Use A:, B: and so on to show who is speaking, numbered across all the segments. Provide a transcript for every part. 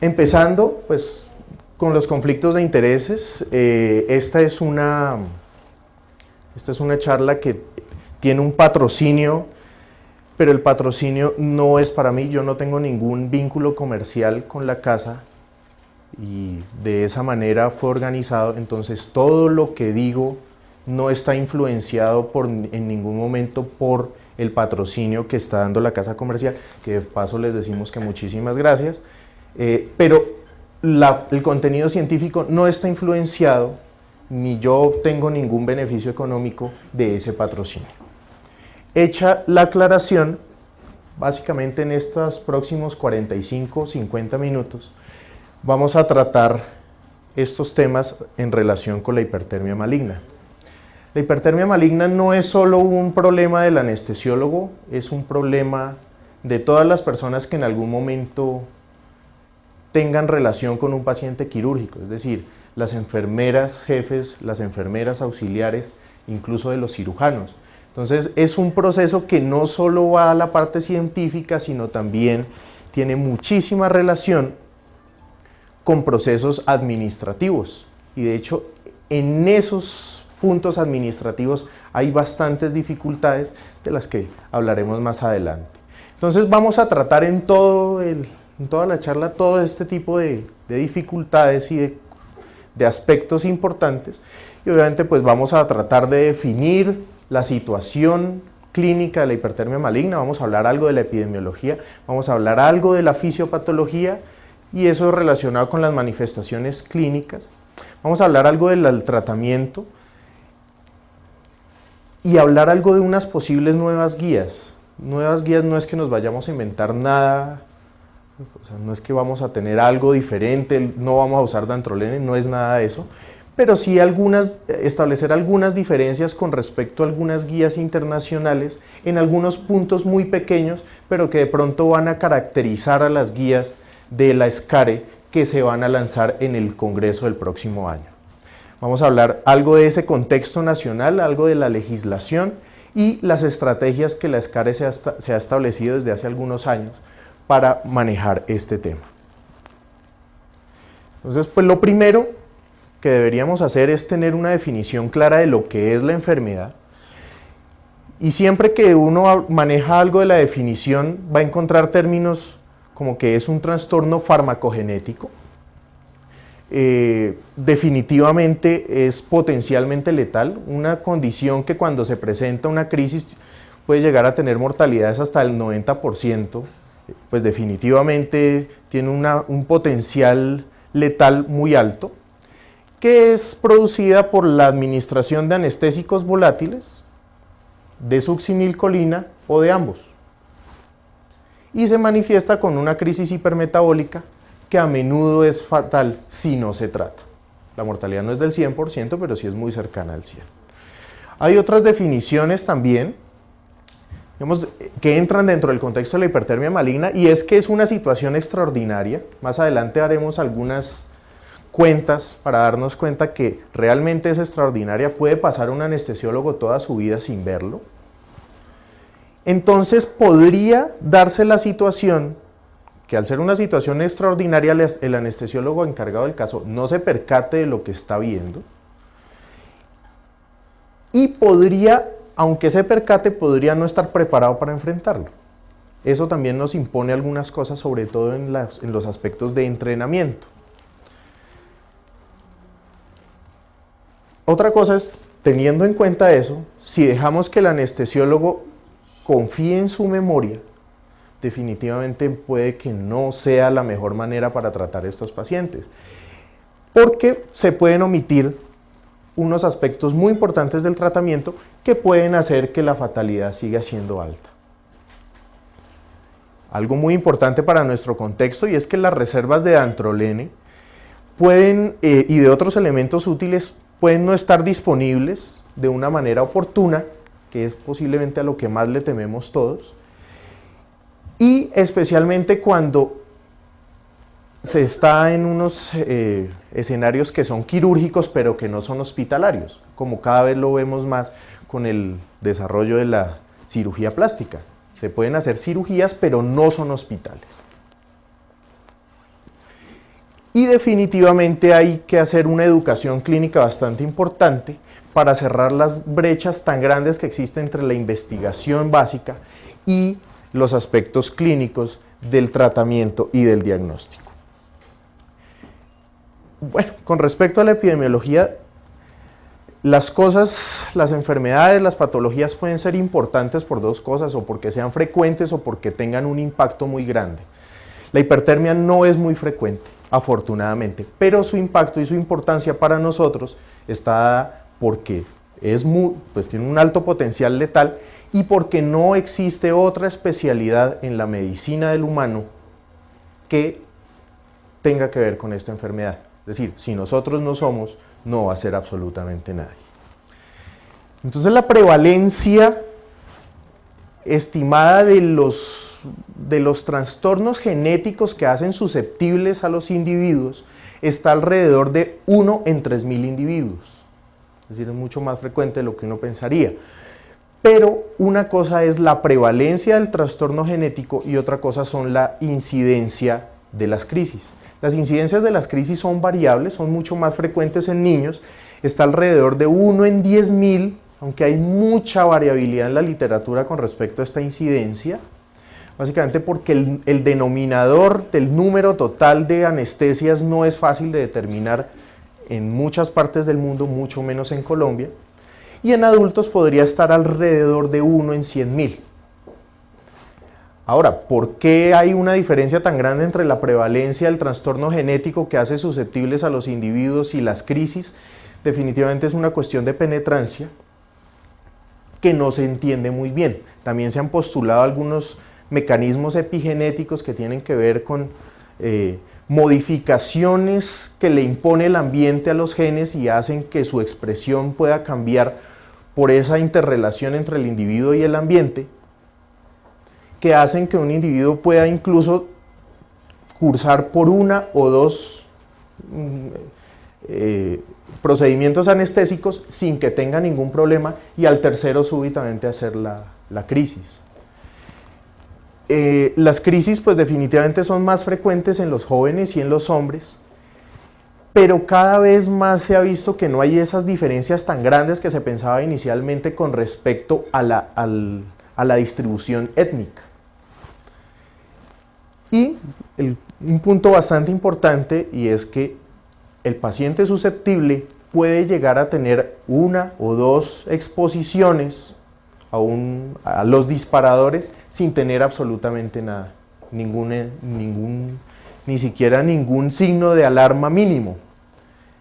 A: Empezando, pues, con los conflictos de intereses. Esta es una charla que tiene un patrocinio, pero el patrocinio no es para mí. Yo no tengo ningún vínculo comercial con la casa y de esa manera fue organizado. Entonces todo lo que digo no está influenciado en ningún momento por el patrocinio que está dando la casa comercial, que de paso les decimos que muchísimas gracias, pero el contenido científico no está influenciado, ni yo obtengo ningún beneficio económico de ese patrocinio. Hecha la aclaración, básicamente en estos próximos 45-50 minutos vamos a tratar estos temas en relación con la hipertermia maligna. La hipertermia maligna no es solo un problema del anestesiólogo, es un problema de todas las personas que en algún momento tengan relación con un paciente quirúrgico, es decir, las enfermeras jefes, las enfermeras auxiliares, incluso de los cirujanos. Entonces es un proceso que no solo va a la parte científica, sino también tiene muchísima relación con procesos administrativos, y de hecho en esos puntos administrativos hay bastantes dificultades de las que hablaremos más adelante. Entonces vamos a tratar en toda la charla todo este tipo de dificultades y de aspectos importantes, y obviamente pues vamos a tratar de definir la situación clínica de la hipertermia maligna, vamos a hablar algo de la epidemiología, vamos a hablar algo de la fisiopatología y eso relacionado con las manifestaciones clínicas, vamos a hablar algo del tratamiento y hablar algo de unas posibles nuevas guías. Nuevas guías no es que nos vayamos a inventar nada, o sea, no es que vamos a tener algo diferente, no vamos a usar dantrolene, no es nada de eso, pero sí establecer algunas diferencias con respecto a algunas guías internacionales en algunos puntos muy pequeños, pero que de pronto van a caracterizar a las guías de la SCARE que se van a lanzar en el Congreso del próximo año. Vamos a hablar algo de ese contexto nacional, algo de la legislación y las estrategias que la SCARE se ha establecido desde hace algunos años para manejar este tema. Entonces, pues lo primero que deberíamos hacer es tener una definición clara de lo que es la enfermedad, y siempre que uno maneja algo de la definición va a encontrar términos como que es un trastorno farmacogenético, definitivamente es potencialmente letal, una condición que cuando se presenta una crisis puede llegar a tener mortalidades hasta el 90%, pues definitivamente tiene un potencial letal muy alto, que es producida por la administración de anestésicos volátiles, de succinilcolina o de ambos, y se manifiesta con una crisis hipermetabólica que a menudo es fatal si no se trata. La mortalidad no es del 100%, pero sí es muy cercana al 100%. Hay otras definiciones también, digamos, que entran dentro del contexto de la hipertermia maligna, y es que es una situación extraordinaria. Más adelante haremos algunas cuentas para darnos cuenta que realmente es extraordinaria, puede pasar un anestesiólogo toda su vida sin verlo. Entonces podría darse la situación que al ser una situación extraordinaria el anestesiólogo encargado del caso no se percate de lo que está viendo, y podría, aunque se percate, podría no estar preparado para enfrentarlo. Eso también nos impone algunas cosas, sobre todo en los aspectos de entrenamiento. Otra cosa es, teniendo en cuenta eso, si dejamos que el anestesiólogo confíe en su memoria, definitivamente puede que no sea la mejor manera para tratar a estos pacientes, porque se pueden omitir unos aspectos muy importantes del tratamiento que pueden hacer que la fatalidad siga siendo alta. Algo muy importante para nuestro contexto, y es que las reservas de dantrolene pueden, y de otros elementos útiles pueden no estar disponibles de una manera oportuna, que es posiblemente a lo que más le tememos todos, y especialmente cuando se está en unos escenarios que son quirúrgicos pero que no son hospitalarios, como cada vez lo vemos más con el desarrollo de la cirugía plástica. Se pueden hacer cirugías pero no son hospitales. Y definitivamente hay que hacer una educación clínica bastante importante para cerrar las brechas tan grandes que existen entre la investigación básica y los aspectos clínicos del tratamiento y del diagnóstico. Bueno, con respecto a la epidemiología, las enfermedades, las patologías pueden ser importantes por dos cosas, o porque sean frecuentes o porque tengan un impacto muy grande. La hipertermia no es muy frecuente, afortunadamente, pero su impacto y su importancia para nosotros está dada porque tiene un alto potencial letal y porque no existe otra especialidad en la medicina del humano que tenga que ver con esta enfermedad. Es decir, si nosotros no somos, no va a ser absolutamente nadie. Entonces la prevalencia estimada de los trastornos genéticos que hacen susceptibles a los individuos está alrededor de 1 en 3.000 individuos. Es decir, es mucho más frecuente de lo que uno pensaría. Pero una cosa es la prevalencia del trastorno genético y otra cosa son la incidencia de las crisis. Las incidencias de las crisis son variables, son mucho más frecuentes en niños, está alrededor de 1 en 10.000, aunque hay mucha variabilidad en la literatura con respecto a esta incidencia, básicamente porque el denominador del número total de anestesias no es fácil de determinar en muchas partes del mundo, mucho menos en Colombia, y en adultos podría estar alrededor de 1 en 100.000. Ahora, ¿por qué hay una diferencia tan grande entre la prevalencia del trastorno genético que hace susceptibles a los individuos y las crisis? Definitivamente es una cuestión de penetrancia que no se entiende muy bien. También se han postulado algunos mecanismos epigenéticos que tienen que ver con modificaciones que le impone el ambiente a los genes y hacen que su expresión pueda cambiar por esa interrelación entre el individuo y el ambiente, que hacen que un individuo pueda incluso cursar por una o dos procedimientos anestésicos sin que tenga ningún problema y al tercero súbitamente hacer la crisis. Las crisis pues definitivamente son más frecuentes en los jóvenes y en los hombres, pero cada vez más se ha visto que no hay esas diferencias tan grandes que se pensaba inicialmente con respecto a la distribución étnica. Y un punto bastante importante, y es que el paciente susceptible puede llegar a tener 1 o 2 exposiciones a los disparadores sin tener absolutamente nada, ni siquiera ningún signo de alarma mínimo.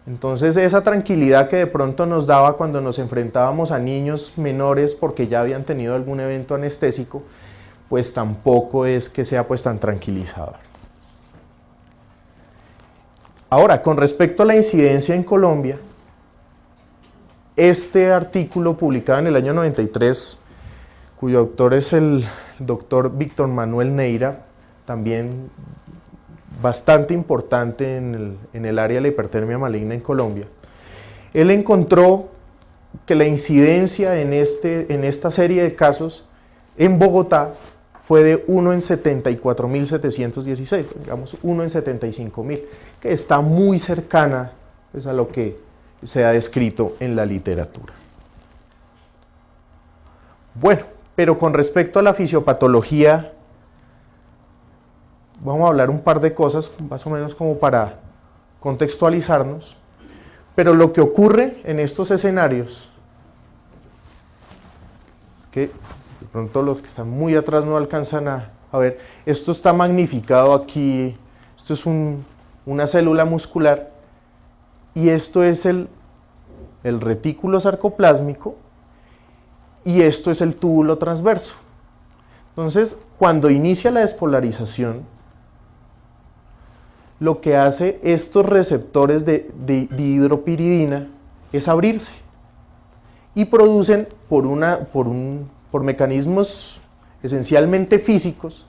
A: Entonces esa tranquilidad que de pronto nos daba cuando nos enfrentábamos a niños menores porque ya habían tenido algún evento anestésico, pues tampoco es que sea pues tan tranquilizador. Ahora, con respecto a la incidencia en Colombia, este artículo publicado en el año 93, cuyo autor es el doctor Víctor Manuel Neira, también bastante importante en el área de la hipertermia maligna en Colombia, él encontró que la incidencia en esta serie de casos en Bogotá fue de 1 en 74.716, digamos 1 en 75.000, que está muy cercana pues, a lo que se ha descrito en la literatura. Bueno, pero con respecto a la fisiopatología, vamos a hablar un par de cosas, más o menos como para contextualizarnos, pero lo que ocurre en estos escenarios es que de pronto los que están muy atrás no alcanzan a ver, esto está magnificado aquí, esto es una célula muscular y esto es el retículo sarcoplásmico y esto es el túbulo transverso. Entonces, cuando inicia la despolarización, lo que hace estos receptores de dihidropiridina es abrirse y producen por mecanismos esencialmente físicos,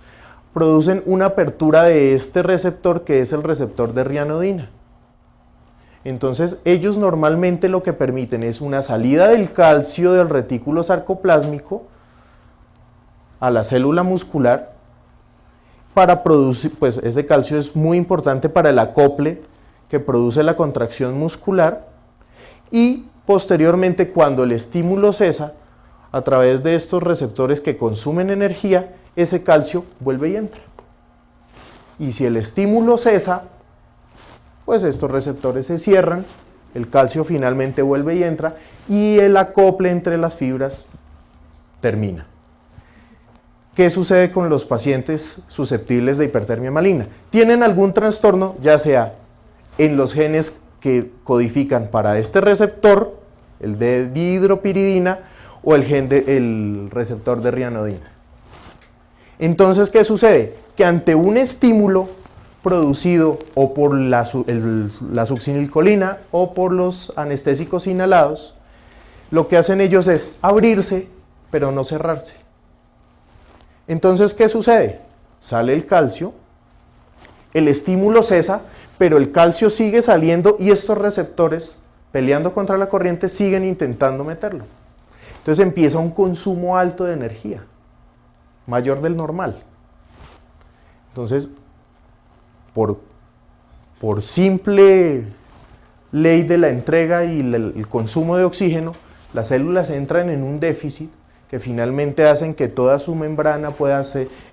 A: producen una apertura de este receptor que es el receptor de rianodina. Entonces ellos normalmente lo que permiten es una salida del calcio del retículo sarcoplásmico a la célula muscular para producir, pues ese calcio es muy importante para el acople que produce la contracción muscular y posteriormente cuando el estímulo cesa, a través de estos receptores que consumen energía, ese calcio vuelve y entra. Y si el estímulo cesa, pues estos receptores se cierran, el calcio finalmente vuelve y entra y el acople entre las fibras termina. ¿Qué sucede con los pacientes susceptibles de hipertermia maligna? Tienen algún trastorno, ya sea en los genes que codifican para este receptor, el de dihidropiridina, o el receptor de rianodina. Entonces, ¿qué sucede? Que ante un estímulo producido o por la succinilcolina o por los anestésicos inhalados, lo que hacen ellos es abrirse, pero no cerrarse. Entonces, ¿qué sucede? Sale el calcio, el estímulo cesa, pero el calcio sigue saliendo y estos receptores, peleando contra la corriente, siguen intentando meterlo. Entonces empieza un consumo alto de energía, mayor del normal. Entonces, por simple ley de la entrega y el consumo de oxígeno, las células entran en un déficit que finalmente hacen que toda su membrana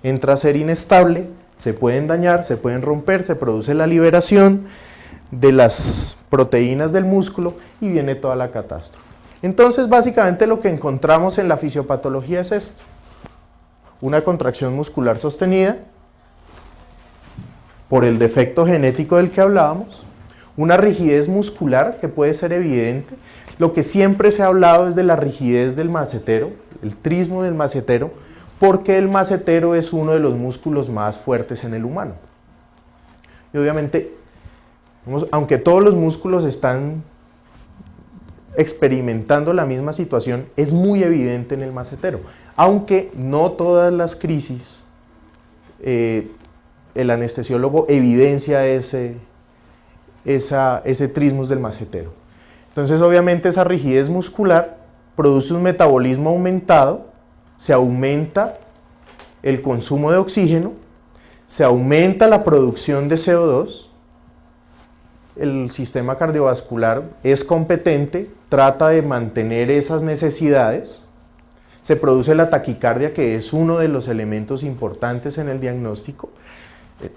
A: entra a ser inestable, se pueden dañar, se pueden romper, se produce la liberación de las proteínas del músculo y viene toda la catástrofe. Entonces, básicamente lo que encontramos en la fisiopatología es esto: una contracción muscular sostenida por el defecto genético del que hablábamos, una rigidez muscular que puede ser evidente. Lo que siempre se ha hablado es de la rigidez del macetero, el trismo del macetero, porque el macetero es uno de los músculos más fuertes en el humano. Y obviamente, aunque todos los músculos están experimentando la misma situación, es muy evidente en el macetero, aunque no todas las crisis el anestesiólogo evidencia ese trismus del macetero. Entonces, obviamente, esa rigidez muscular produce un metabolismo aumentado, se aumenta el consumo de oxígeno, se aumenta la producción de CO2, el sistema cardiovascular es competente, trata de mantener esas necesidades, se produce la taquicardia, que es uno de los elementos importantes en el diagnóstico.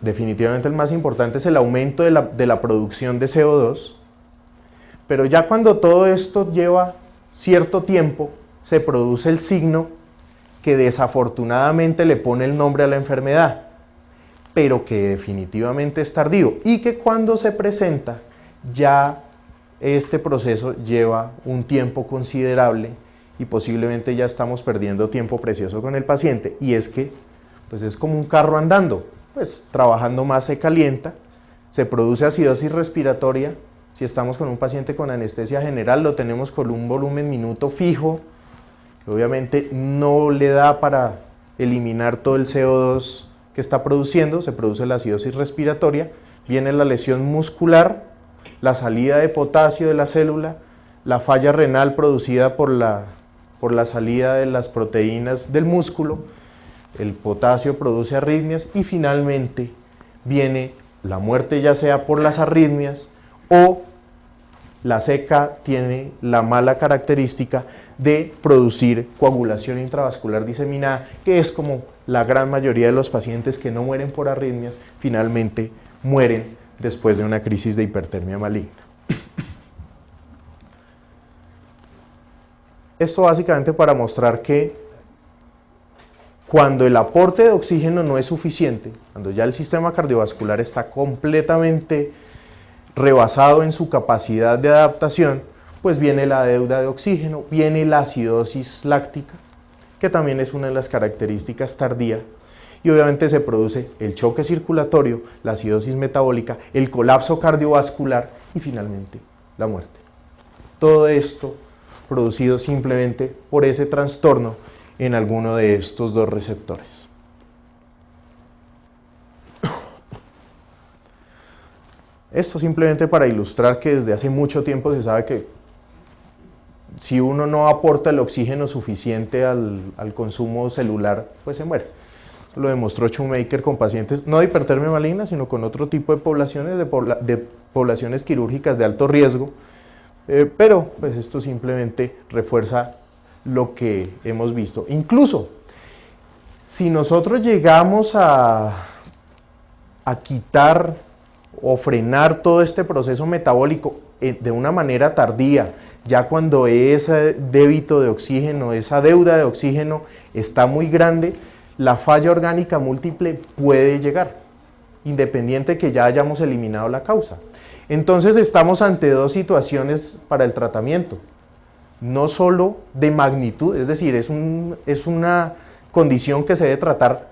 A: Definitivamente el más importante es el aumento de la producción de CO2, pero ya cuando todo esto lleva cierto tiempo, se produce el signo que desafortunadamente le pone el nombre a la enfermedad, pero que definitivamente es tardío y que cuando se presenta ya este proceso lleva un tiempo considerable y posiblemente ya estamos perdiendo tiempo precioso con el paciente, y es que pues es como un carro andando, pues trabajando más se calienta, se produce acidosis respiratoria. Si estamos con un paciente con anestesia general, lo tenemos con un volumen minuto fijo, que obviamente no le da para eliminar todo el CO2 que está produciendo, se produce la acidosis respiratoria, viene la lesión muscular, la salida de potasio de la célula, la falla renal producida por la salida de las proteínas del músculo, el potasio produce arritmias y finalmente viene la muerte, ya sea por las arritmias o la CK tiene la mala característica de producir coagulación intravascular diseminada, que es como la gran mayoría de los pacientes que no mueren por arritmias, finalmente mueren después de una crisis de hipertermia maligna. Esto básicamente para mostrar que cuando el aporte de oxígeno no es suficiente, cuando ya el sistema cardiovascular está completamente rebasado en su capacidad de adaptación, pues viene la deuda de oxígeno, viene la acidosis láctica, que también es una de las características tardías, y obviamente se produce el choque circulatorio, la acidosis metabólica, el colapso cardiovascular y finalmente la muerte. Todo esto producido simplemente por ese trastorno en alguno de estos dos receptores. Esto simplemente para ilustrar que desde hace mucho tiempo se sabe que si uno no aporta el oxígeno suficiente al consumo celular, pues se muere. lo demostró Shoemaker con pacientes no de hipertermia maligna, sino con otro tipo de poblaciones, de poblaciones quirúrgicas de alto riesgo, pero pues esto simplemente refuerza lo que hemos visto. Incluso, si nosotros llegamos a quitar o frenar todo este proceso metabólico de una manera tardía, ya cuando ese débito de oxígeno, esa deuda de oxígeno está muy grande, la falla orgánica múltiple puede llegar, independiente que ya hayamos eliminado la causa. Entonces estamos ante dos situaciones para el tratamiento, no solo de magnitud, es decir, es una condición que se debe tratar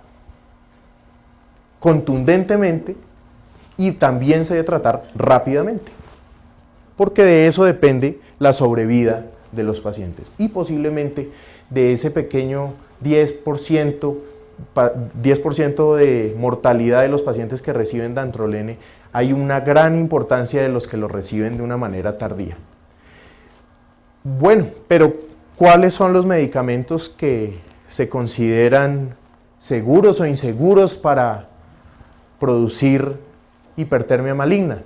A: contundentemente y también se debe tratar rápidamente, porque de eso depende la sobrevida de los pacientes y posiblemente de ese pequeño 10% de mortalidad de los pacientes que reciben dantrolene, hay una gran importancia de los que lo reciben de una manera tardía. Bueno, pero ¿cuáles son los medicamentos que se consideran seguros o inseguros para producir hipertermia maligna?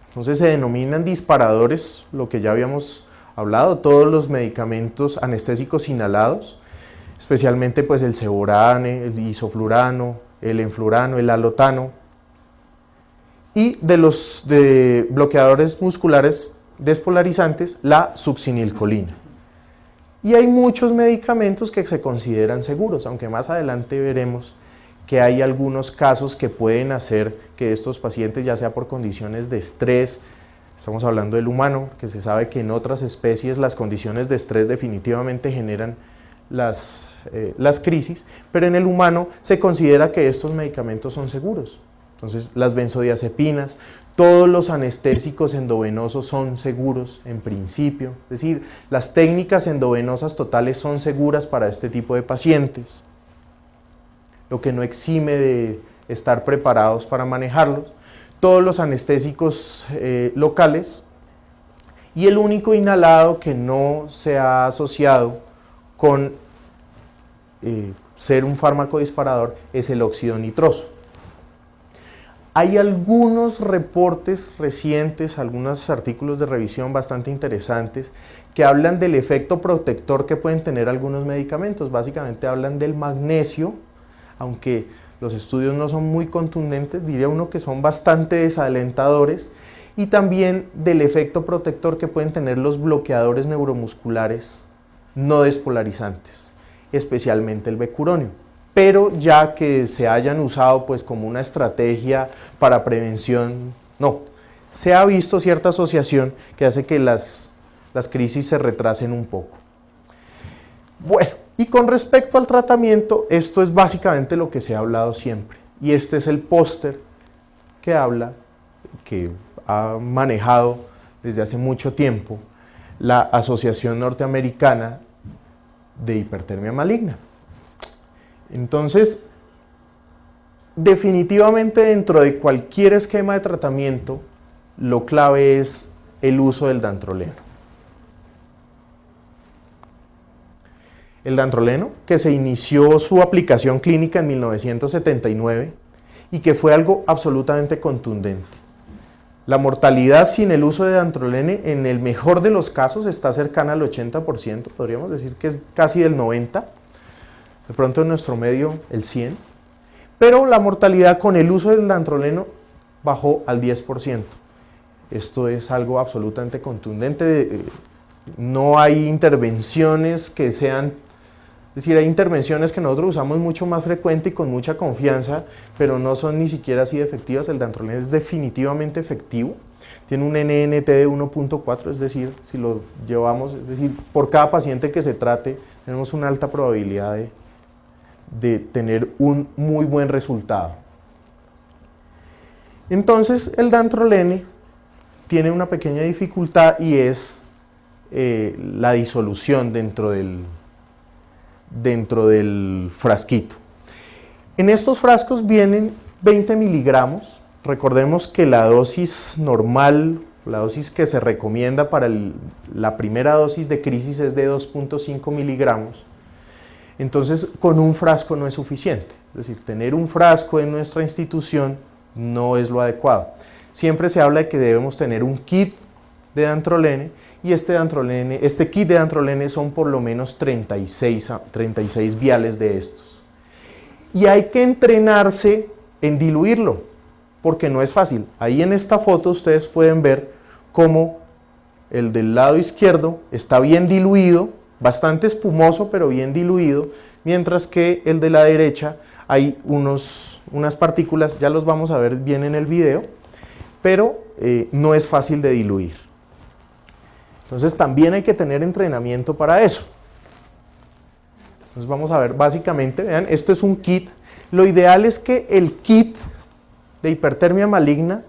A: Entonces se denominan disparadores, lo que ya habíamos hablado, todos los medicamentos anestésicos inhalados, especialmente pues el ceborane, el isoflurano, el enflurano, el alotano, y de los bloqueadores musculares despolarizantes, la succinilcolina. Y hay muchos medicamentos que se consideran seguros, aunque más adelante veremos que hay algunos casos que pueden hacer que estos pacientes, ya sea por condiciones de estrés, estamos hablando del humano, que se sabe que en otras especies las condiciones de estrés definitivamente generan las crisis, pero en el humano se considera que estos medicamentos son seguros. Entonces las benzodiazepinas, todos los anestésicos endovenosos son seguros en principio, es decir, las técnicas endovenosas totales son seguras para este tipo de pacientes, lo que no exime de estar preparados para manejarlos, todos los anestésicos locales, y el único inhalado que no se ha asociado con ser un fármaco disparador es el óxido nitroso. Hay algunos reportes recientes, algunos artículos de revisión bastante interesantes que hablan del efecto protector que pueden tener algunos medicamentos. Básicamente hablan del magnesio, aunque los estudios no son muy contundentes, diría uno que son bastante desalentadores, y también del efecto protector que pueden tener los bloqueadores neuromusculares no despolarizantes, especialmente el becuronio. Pero ya que se hayan usado pues como una estrategia para prevención, no. Se ha visto cierta asociación que hace que las crisis se retrasen un poco. Bueno, y con respecto al tratamiento, esto es básicamente lo que se ha hablado siempre. Y este es el póster que habla, que ha manejado desde hace mucho tiempo la Asociación Norteamericana de Hipertermia Maligna. Entonces, definitivamente dentro de cualquier esquema de tratamiento, lo clave es el uso del dantroleno. El dantroleno, que se inició su aplicación clínica en 1979 y que fue algo absolutamente contundente. La mortalidad sin el uso de dantrolene, en el mejor de los casos, está cercana al 80%, podríamos decir que es casi del 90%. De pronto en nuestro medio el 100%, pero la mortalidad con el uso del dantroleno bajó al 10%. Esto es algo absolutamente contundente, no hay intervenciones que sean, es decir, hay intervenciones que nosotros usamos mucho más frecuente y con mucha confianza, pero no son ni siquiera así de efectivas. El dantrolene es definitivamente efectivo, tiene un NNT de 1.4, es decir, si lo llevamos, es decir, por cada paciente que se trate, tenemos una alta probabilidad de tener un muy buen resultado. Entonces el dantrolene tiene una pequeña dificultad y es la disolución dentro del frasquito. En estos frascos vienen 20 miligramos. Recordemos que la dosis normal, la dosis que se recomienda para la primera dosis de crisis es de 2.5 miligramos. Entonces, con un frasco no es suficiente. Es decir, tener un frasco en nuestra institución no es lo adecuado. Siempre se habla de que debemos tener un kit de dantrolene, y este kit de dantrolene son por lo menos 36 viales de estos. Y hay que entrenarse en diluirlo, porque no es fácil. Ahí en esta foto ustedes pueden ver cómo el del lado izquierdo está bien diluido, bastante espumoso, pero bien diluido, mientras que el de la derecha hay unas partículas, ya los vamos a ver bien en el video, pero no es fácil de diluir. Entonces también hay que tener entrenamiento para eso. Entonces vamos a ver básicamente, vean, esto es un kit. Lo ideal es que el kit de hipertermia maligna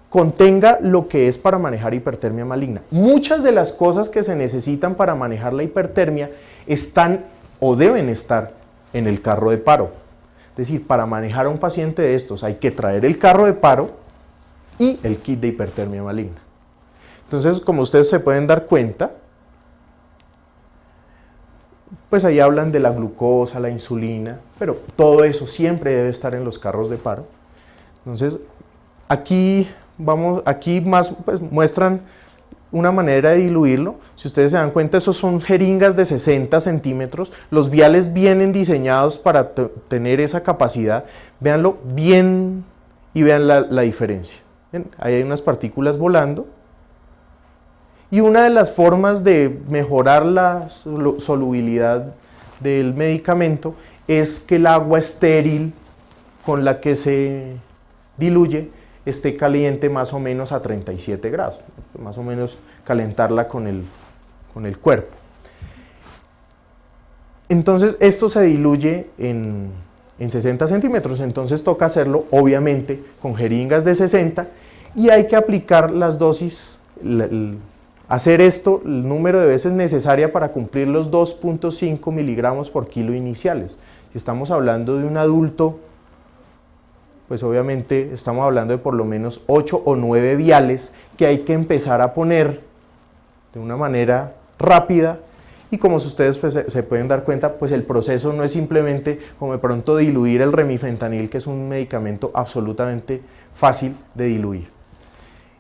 A: contenga lo que es para manejar hipertermia maligna. Muchas de las cosas que se necesitan para manejar la hipertermia están o deben estar en el carro de paro. Es decir, para manejar a un paciente de estos hay que traer el carro de paro y el kit de hipertermia maligna. Entonces, como ustedes se pueden dar cuenta, pues ahí hablan de la glucosa, la insulina, pero todo eso siempre debe estar en los carros de paro. Entonces, aquí más pues, muestran una manera de diluirlo. Si ustedes se dan cuenta, esos son jeringas de 60 centímetros. Los viales vienen diseñados para tener esa capacidad. Véanlo bien y vean la diferencia. ¿Ven? Ahí hay unas partículas volando. Y una de las formas de mejorar la solubilidad del medicamento es que el agua estéril con la que se diluye esté caliente más o menos a 37 grados, más o menos calentarla con el cuerpo. Entonces esto se diluye en 60 centímetros, entonces toca hacerlo obviamente con jeringas de 60 y hay que aplicar las dosis, hacer esto el número de veces necesaria para cumplir los 2.5 miligramos por kilo iniciales. Si estamos hablando de un adulto, pues obviamente estamos hablando de por lo menos 8 o 9 viales que hay que empezar a poner de una manera rápida y como ustedes pues, se pueden dar cuenta, pues el proceso no es simplemente como de pronto diluir el remifentanil, que es un medicamento absolutamente fácil de diluir.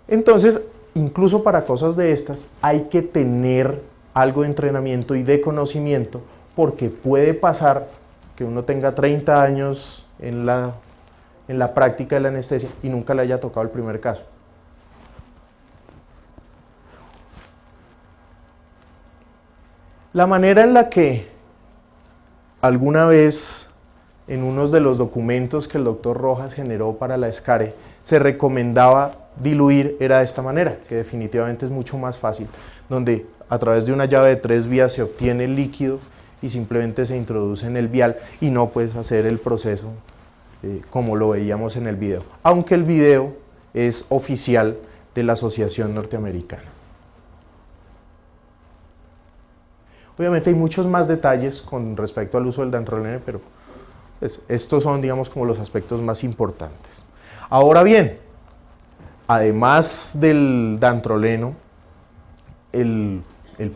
A: Entonces, incluso para cosas de estas hay que tener algo de entrenamiento y de conocimiento porque puede pasar que uno tenga 30 años en la práctica de la anestesia y nunca le haya tocado el primer caso. La manera en la que alguna vez en uno de los documentos que el doctor Rojas generó para la ESCARE se recomendaba diluir era de esta manera, que definitivamente es mucho más fácil, donde a través de una llave de 3 vías se obtiene el líquido y simplemente se introduce en el vial y no puedes hacer el proceso como lo veíamos en el video, aunque el video es oficial de la Asociación Norteamericana. Obviamente hay muchos más detalles con respecto al uso del dantrolene, pero pues, estos son, digamos, como los aspectos más importantes. Ahora bien, además del dantroleno, el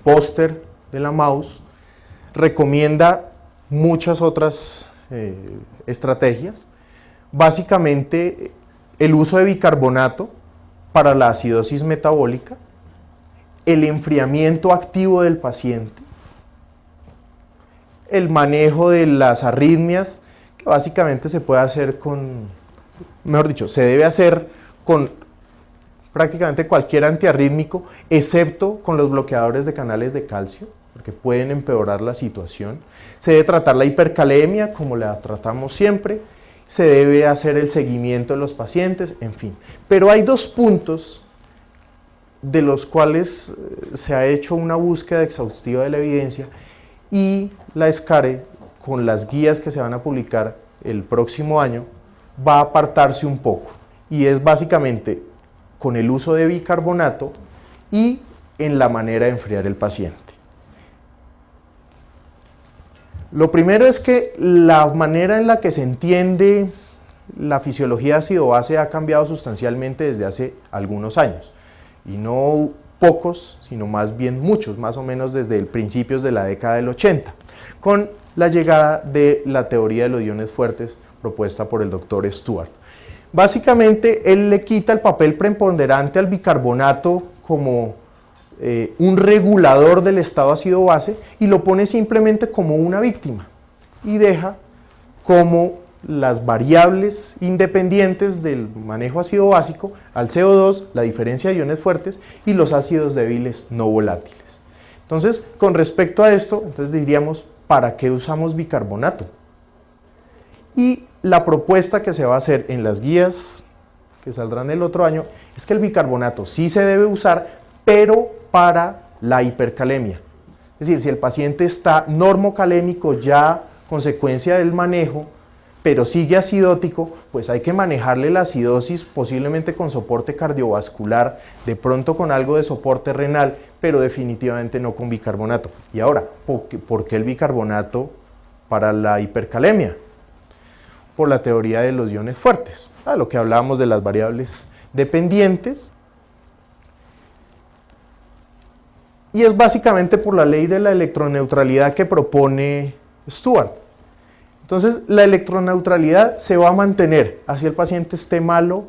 A: póster de la mouse recomienda muchas otras estrategias. Básicamente, el uso de bicarbonato para la acidosis metabólica, el enfriamiento activo del paciente, el manejo de las arritmias, que básicamente se puede hacer se debe hacer con prácticamente cualquier antiarrítmico, excepto con los bloqueadores de canales de calcio, porque pueden empeorar la situación. Se debe tratar la hipercalemia, como la tratamos siempre, se debe hacer el seguimiento de los pacientes, en fin. Pero hay dos puntos de los cuales se ha hecho una búsqueda exhaustiva de la evidencia y la ESCARE, con las guías que se van a publicar el próximo año, va a apartarse un poco y es básicamente con el uso de bicarbonato y en la manera de enfriar el paciente. Lo primero es que la manera en la que se entiende la fisiología de ácido base ha cambiado sustancialmente desde hace algunos años y no pocos, sino más bien muchos, más o menos desde principios de la década del 80, con la llegada de la teoría de los iones fuertes propuesta por el doctor Stuart. Básicamente, él le quita el papel preponderante al bicarbonato como un regulador del estado ácido-base y lo pone simplemente como una víctima y deja como las variables independientes del manejo ácido-básico al CO2, la diferencia de iones fuertes y los ácidos débiles no volátiles. Entonces, con respecto a esto, entonces diríamos, ¿para qué usamos bicarbonato? Y la propuesta que se va a hacer en las guías que saldrán el otro año es que el bicarbonato sí se debe usar, pero para la hipercalemia. Es decir, si el paciente está normocalémico ya consecuencia del manejo, pero sigue acidótico, pues hay que manejarle la acidosis posiblemente con soporte cardiovascular, de pronto con algo de soporte renal, pero definitivamente no con bicarbonato. Y ahora, ¿por qué el bicarbonato para la hipercalemia? Por la teoría de los iones fuertes, lo que hablábamos de las variables dependientes, y es básicamente por la ley de la electroneutralidad que propone Stuart. Entonces, la electroneutralidad se va a mantener, así el paciente esté malo,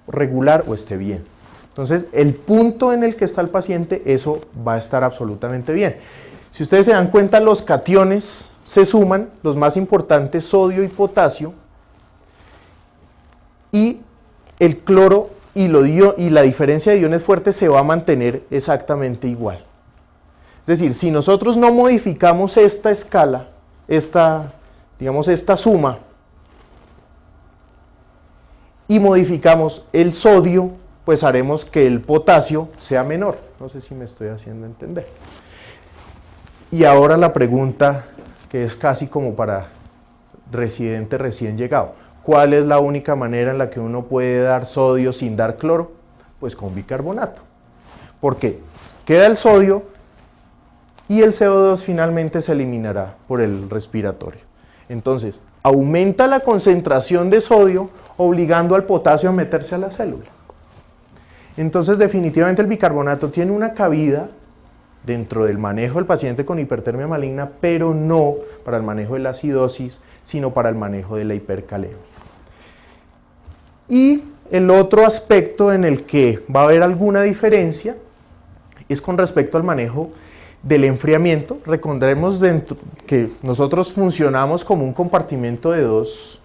A: regular o esté bien. Entonces, el punto en el que está el paciente, eso va a estar absolutamente bien. Si ustedes se dan cuenta, los cationes se suman, los más importantes, sodio y potasio, y el cloro y la diferencia de iones fuertes se va a mantener exactamente igual. Es decir, si nosotros no modificamos esta escala, esta suma, y modificamos el sodio, pues haremos que el potasio sea menor. No sé si me estoy haciendo entender. Y ahora la pregunta, que es casi como para residente recién llegado: ¿cuál es la única manera en la que uno puede dar sodio sin dar cloro? Pues con bicarbonato. Porque queda el sodio y el CO2 finalmente se eliminará por el respiratorio. Entonces, aumenta la concentración de sodio, obligando al potasio a meterse a la célula. Entonces, definitivamente el bicarbonato tiene una cabida dentro del manejo del paciente con hipertermia maligna, pero no para el manejo de la acidosis, sino para el manejo de la hipercalemia. Y el otro aspecto en el que va a haber alguna diferencia es con respecto al manejo del enfriamiento. Recordemos que nosotros funcionamos como un compartimento de dos,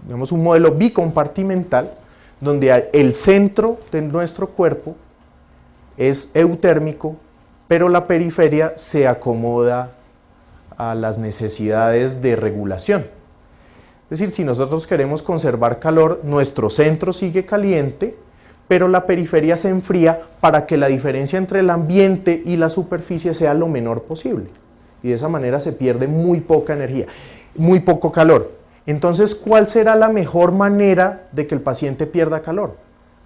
A: digamos un modelo bicompartimental, donde el centro de nuestro cuerpo es eutérmico, pero la periferia se acomoda a las necesidades de regulación. Es decir, si nosotros queremos conservar calor, nuestro centro sigue caliente, pero la periferia se enfría para que la diferencia entre el ambiente y la superficie sea lo menor posible. Y de esa manera se pierde muy poca energía, muy poco calor. Entonces, ¿cuál será la mejor manera de que el paciente pierda calor?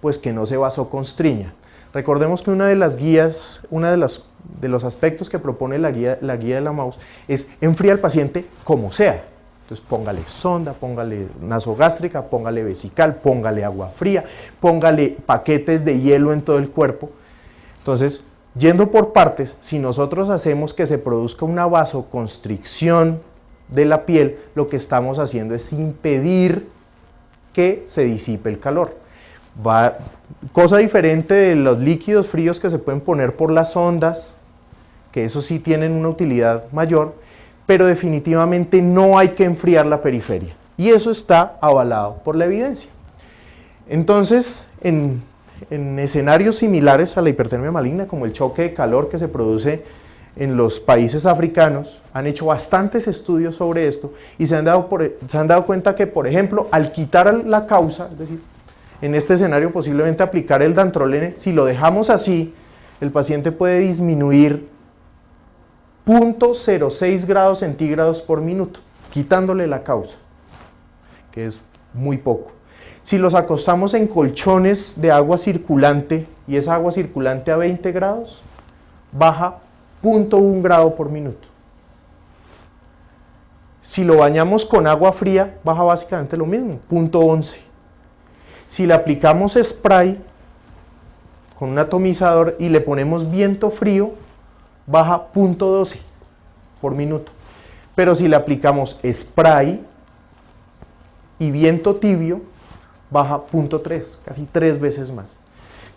A: Pues que no se vasoconstriña. Recordemos que una de las guías, de los aspectos que propone la guía de la MAUS es enfriar al paciente como sea. Entonces póngale sonda, póngale nasogástrica, póngale vesical, póngale agua fría, póngale paquetes de hielo en todo el cuerpo. Entonces, yendo por partes, si nosotros hacemos que se produzca una vasoconstricción de la piel, lo que estamos haciendo es impedir que se disipe el calor. Cosa diferente de los líquidos fríos que se pueden poner por las ondas, que eso sí tienen una utilidad mayor, pero definitivamente no hay que enfriar la periferia. Y eso está avalado por la evidencia. Entonces, en escenarios similares a la hipertermia maligna, como el choque de calor que se produce en los países africanos, han hecho bastantes estudios sobre esto y se han dado cuenta que, por ejemplo, al quitar la causa, es decir, en este escenario posiblemente aplicar el dantrolene, si lo dejamos así, el paciente puede disminuir 0.06 grados centígrados por minuto, quitándole la causa, que es muy poco. Si los acostamos en colchones de agua circulante y esa agua circulante a 20 grados, baja 0.1 grado por minuto. Si lo bañamos con agua fría, baja básicamente lo mismo, 0.11. Si le aplicamos spray con un atomizador y le ponemos viento frío, baja 0.12 por minuto. Pero si le aplicamos spray y viento tibio baja 0.3, casi 3 veces más.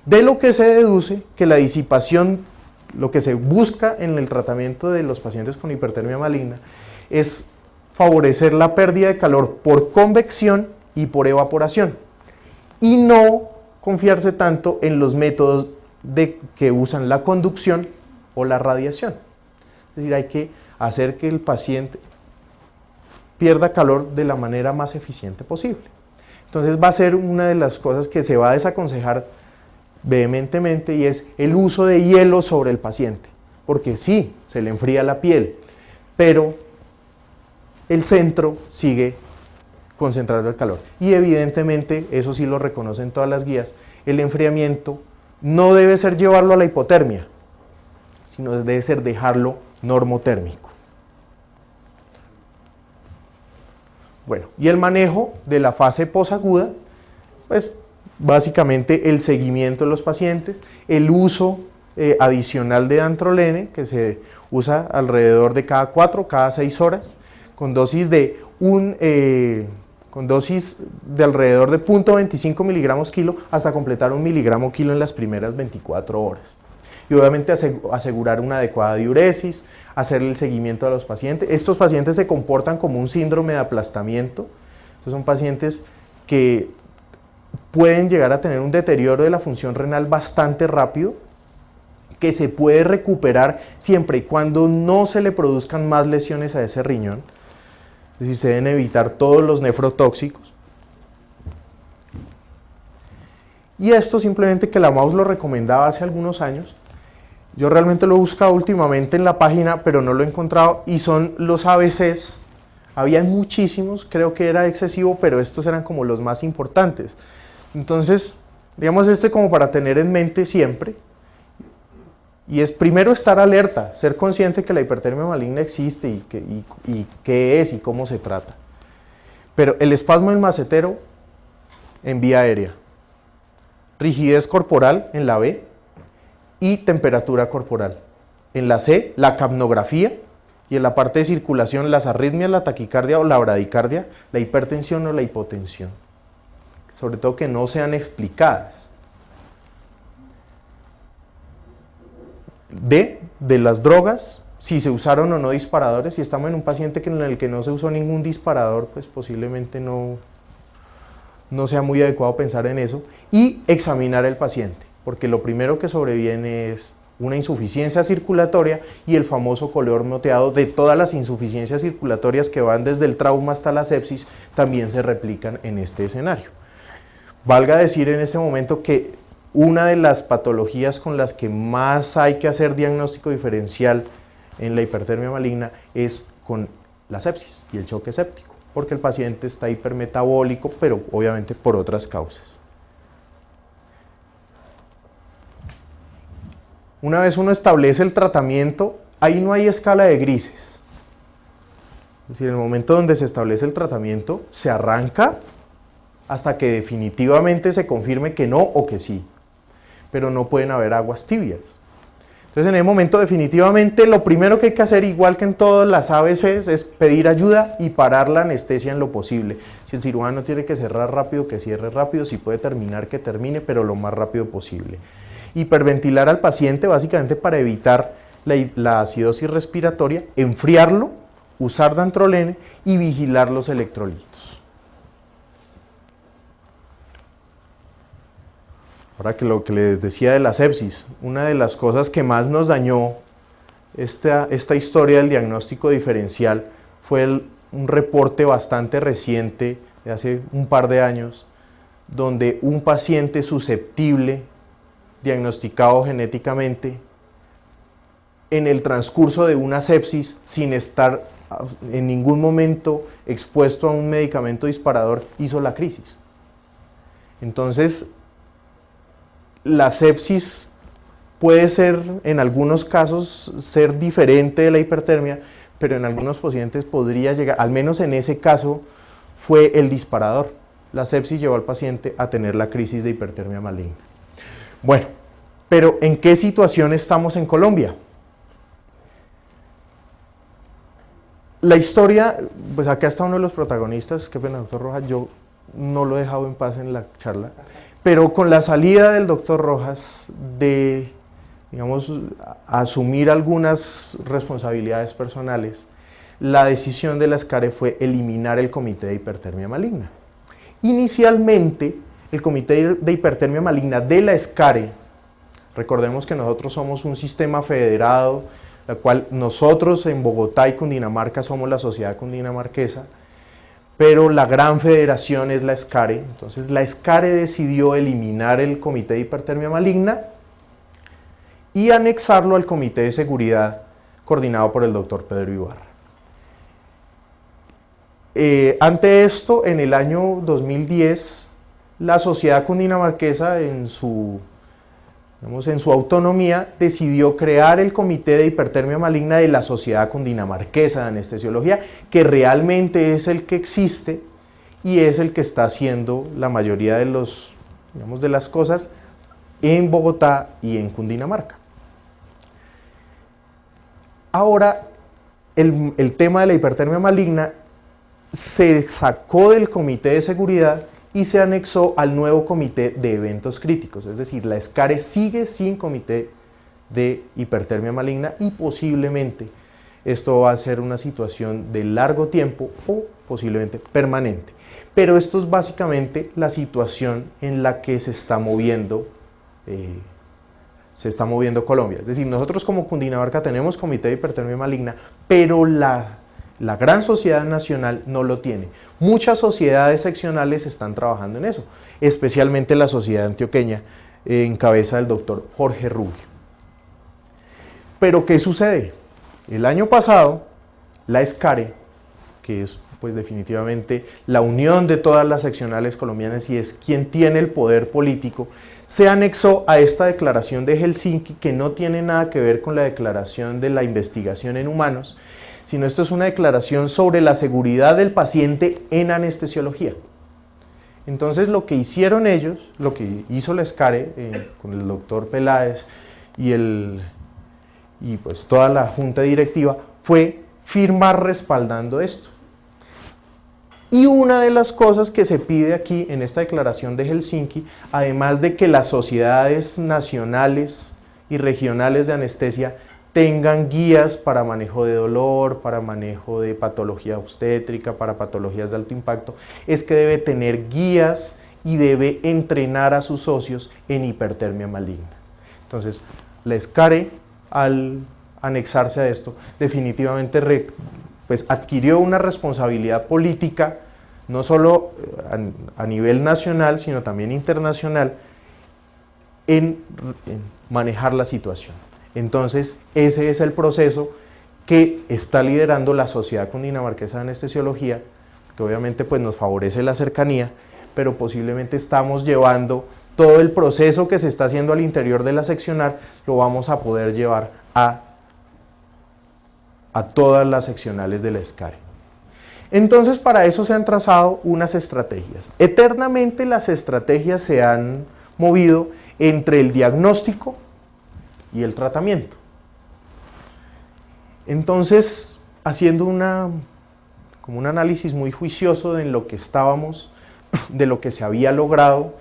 A: De lo que se deduce que la disipación, lo que se busca en el tratamiento de los pacientes con hipertermia maligna, es favorecer la pérdida de calor por convección y por evaporación, y no confiarse tanto en los métodos que usan la conducción o la radiación. Es decir, hay que hacer que el paciente pierda calor de la manera más eficiente posible. Entonces va a ser una de las cosas que se va a desaconsejar vehementemente, y es el uso de hielo sobre el paciente, porque sí, se le enfría la piel, pero el centro sigue concentrando el calor. Y evidentemente, eso sí lo reconocen todas las guías, el enfriamiento no debe ser llevarlo a la hipotermia, sino debe ser dejarlo normotérmico. Bueno, y el manejo de la fase posaguda, pues básicamente el seguimiento de los pacientes, el uso adicional de dantrolene, que se usa alrededor de cada 4, cada 6 horas, con dosis de alrededor de 0.25 miligramos kilo hasta completar 1 miligramo kilo en las primeras 24 horas. Y obviamente asegurar una adecuada diuresis, hacer el seguimiento a los pacientes. Estos pacientes se comportan como un síndrome de aplastamiento. Estos son pacientes que pueden llegar a tener un deterioro de la función renal bastante rápido, que se puede recuperar siempre y cuando no se le produzcan más lesiones a ese riñón. Es decir, se deben evitar todos los nefrotóxicos. Y esto simplemente que la MAUS lo recomendaba hace algunos años. Yo realmente lo he buscado últimamente en la página, pero no lo he encontrado, y son los ABCs. Habían muchísimos, creo que era excesivo, pero estos eran como los más importantes. Entonces, digamos como para tener en mente siempre, y es primero estar alerta, ser consciente que la hipertermia maligna existe y qué es y cómo se trata. Pero el espasmo del macetero en vía aérea, rigidez corporal en la B y temperatura corporal. En la C, la capnografía, y en la parte de circulación, las arritmias, la taquicardia o la bradicardia, la hipertensión o la hipotensión. Sobre todo que no sean explicadas. D, de las drogas, si se usaron o no disparadores. Si estamos en un paciente en el que no se usó ningún disparador, pues posiblemente no sea muy adecuado pensar en eso. Y examinar al paciente, porque lo primero que sobreviene es una insuficiencia circulatoria, y el famoso coleor moteado de todas las insuficiencias circulatorias que van desde el trauma hasta la sepsis también se replican en este escenario. Valga decir en este momento que una de las patologías con las que más hay que hacer diagnóstico diferencial en la hipertermia maligna es con la sepsis y el choque séptico, porque el paciente está hipermetabólico, pero obviamente por otras causas. Una vez uno establece el tratamiento, ahí no hay escala de grises. Es decir, en el momento donde se establece el tratamiento, se arranca hasta que definitivamente se confirme que no o que sí. Pero no pueden haber aguas tibias. Entonces, en ese momento, definitivamente, lo primero que hay que hacer, igual que en todas las ABCs, es pedir ayuda y parar la anestesia en lo posible. Si el cirujano tiene que cerrar rápido, que cierre rápido. Si puede terminar, que termine, pero lo más rápido posible. Hiperventilar al paciente, básicamente para evitar la acidosis respiratoria, enfriarlo, usar dantrolene y vigilar los electrolitos. Ahora que lo que les decía de la sepsis, una de las cosas que más nos dañó esta historia del diagnóstico diferencial fue un reporte bastante reciente, de hace un par de años, donde un paciente susceptible, diagnosticado genéticamente, en el transcurso de una sepsis, sin estar en ningún momento expuesto a un medicamento disparador, hizo la crisis. Entonces, la sepsis puede ser, en algunos casos, ser diferente de la hipertermia, pero en algunos pacientes podría llegar, al menos en ese caso, fue el disparador. La sepsis llevó al paciente a tener la crisis de hipertermia maligna. Bueno, pero ¿en qué situación estamos en Colombia? La historia, pues acá está uno de los protagonistas, qué pena, doctor Rojas, yo no lo he dejado en paz en la charla, pero con la salida del doctor Rojas de, digamos, asumir algunas responsabilidades personales, la decisión de la SCARE fue eliminar el Comité de Hipertermia Maligna. Inicialmente, el Comité de Hipertermia Maligna de la SCARE, recordemos que nosotros somos un sistema federado, la cual nosotros en Bogotá y Cundinamarca somos la Sociedad Cundinamarquesa, pero la gran federación es la SCARE. Entonces la SCARE decidió eliminar el Comité de Hipertermia Maligna y anexarlo al Comité de Seguridad coordinado por el doctor Pedro Ibarra. Ante esto, en el año 2010, la Sociedad Cundinamarquesa en su autonomía decidió crear el Comité de Hipertermia Maligna de la Sociedad Cundinamarquesa de Anestesiología, que realmente es el que existe y es el que está haciendo la mayoría de de las cosas en Bogotá y en Cundinamarca. Ahora, el tema de la hipertermia maligna se sacó del Comité de Seguridad y se anexó al nuevo Comité de Eventos Críticos, es decir, la SCARE sigue sin Comité de Hipertermia Maligna y posiblemente esto va a ser una situación de largo tiempo o posiblemente permanente. Pero esto es básicamente la situación en la que se está moviendo Colombia. Es decir, nosotros como Cundinamarca tenemos Comité de Hipertermia Maligna, pero la gran sociedad nacional no lo tiene. Muchas sociedades seccionales están trabajando en eso, especialmente la sociedad antioqueña, en cabeza del doctor Jorge Rubio. Pero ¿qué sucede? El año pasado, la SCARE, que es pues definitivamente la unión de todas las seccionales colombianas y es quien tiene el poder político, se anexó a esta declaración de Helsinki, que no tiene nada que ver con la declaración de la investigación en humanos, sino esto es una declaración sobre la seguridad del paciente en anestesiología. Entonces lo que hicieron ellos, lo que hizo la SCARE con el doctor Peláez y pues toda la junta directiva, fue firmar respaldando esto. Y una de las cosas que se pide aquí en esta declaración de Helsinki, además de que las sociedades nacionales y regionales de anestesia tengan guías para manejo de dolor, para manejo de patología obstétrica, para patologías de alto impacto, es que debe tener guías y debe entrenar a sus socios en hipertermia maligna. Entonces, la SCARE, al anexarse a esto, definitivamente pues, adquirió una responsabilidad política, no solo a nivel nacional, sino también internacional, en manejar la situación. Entonces, ese es el proceso que está liderando la Sociedad Cundinamarquesa de Anestesiología, que obviamente pues, nos favorece la cercanía, pero posiblemente estamos llevando todo el proceso que se está haciendo al interior de la seccional, lo vamos a poder llevar a todas las seccionales de la SCARE. Entonces, para eso se han trazado unas estrategias. Eternamente las estrategias se han movido entre el diagnóstico y el tratamiento. Entonces, haciendo como un análisis muy juicioso de lo que estábamos, de lo que se había logrado,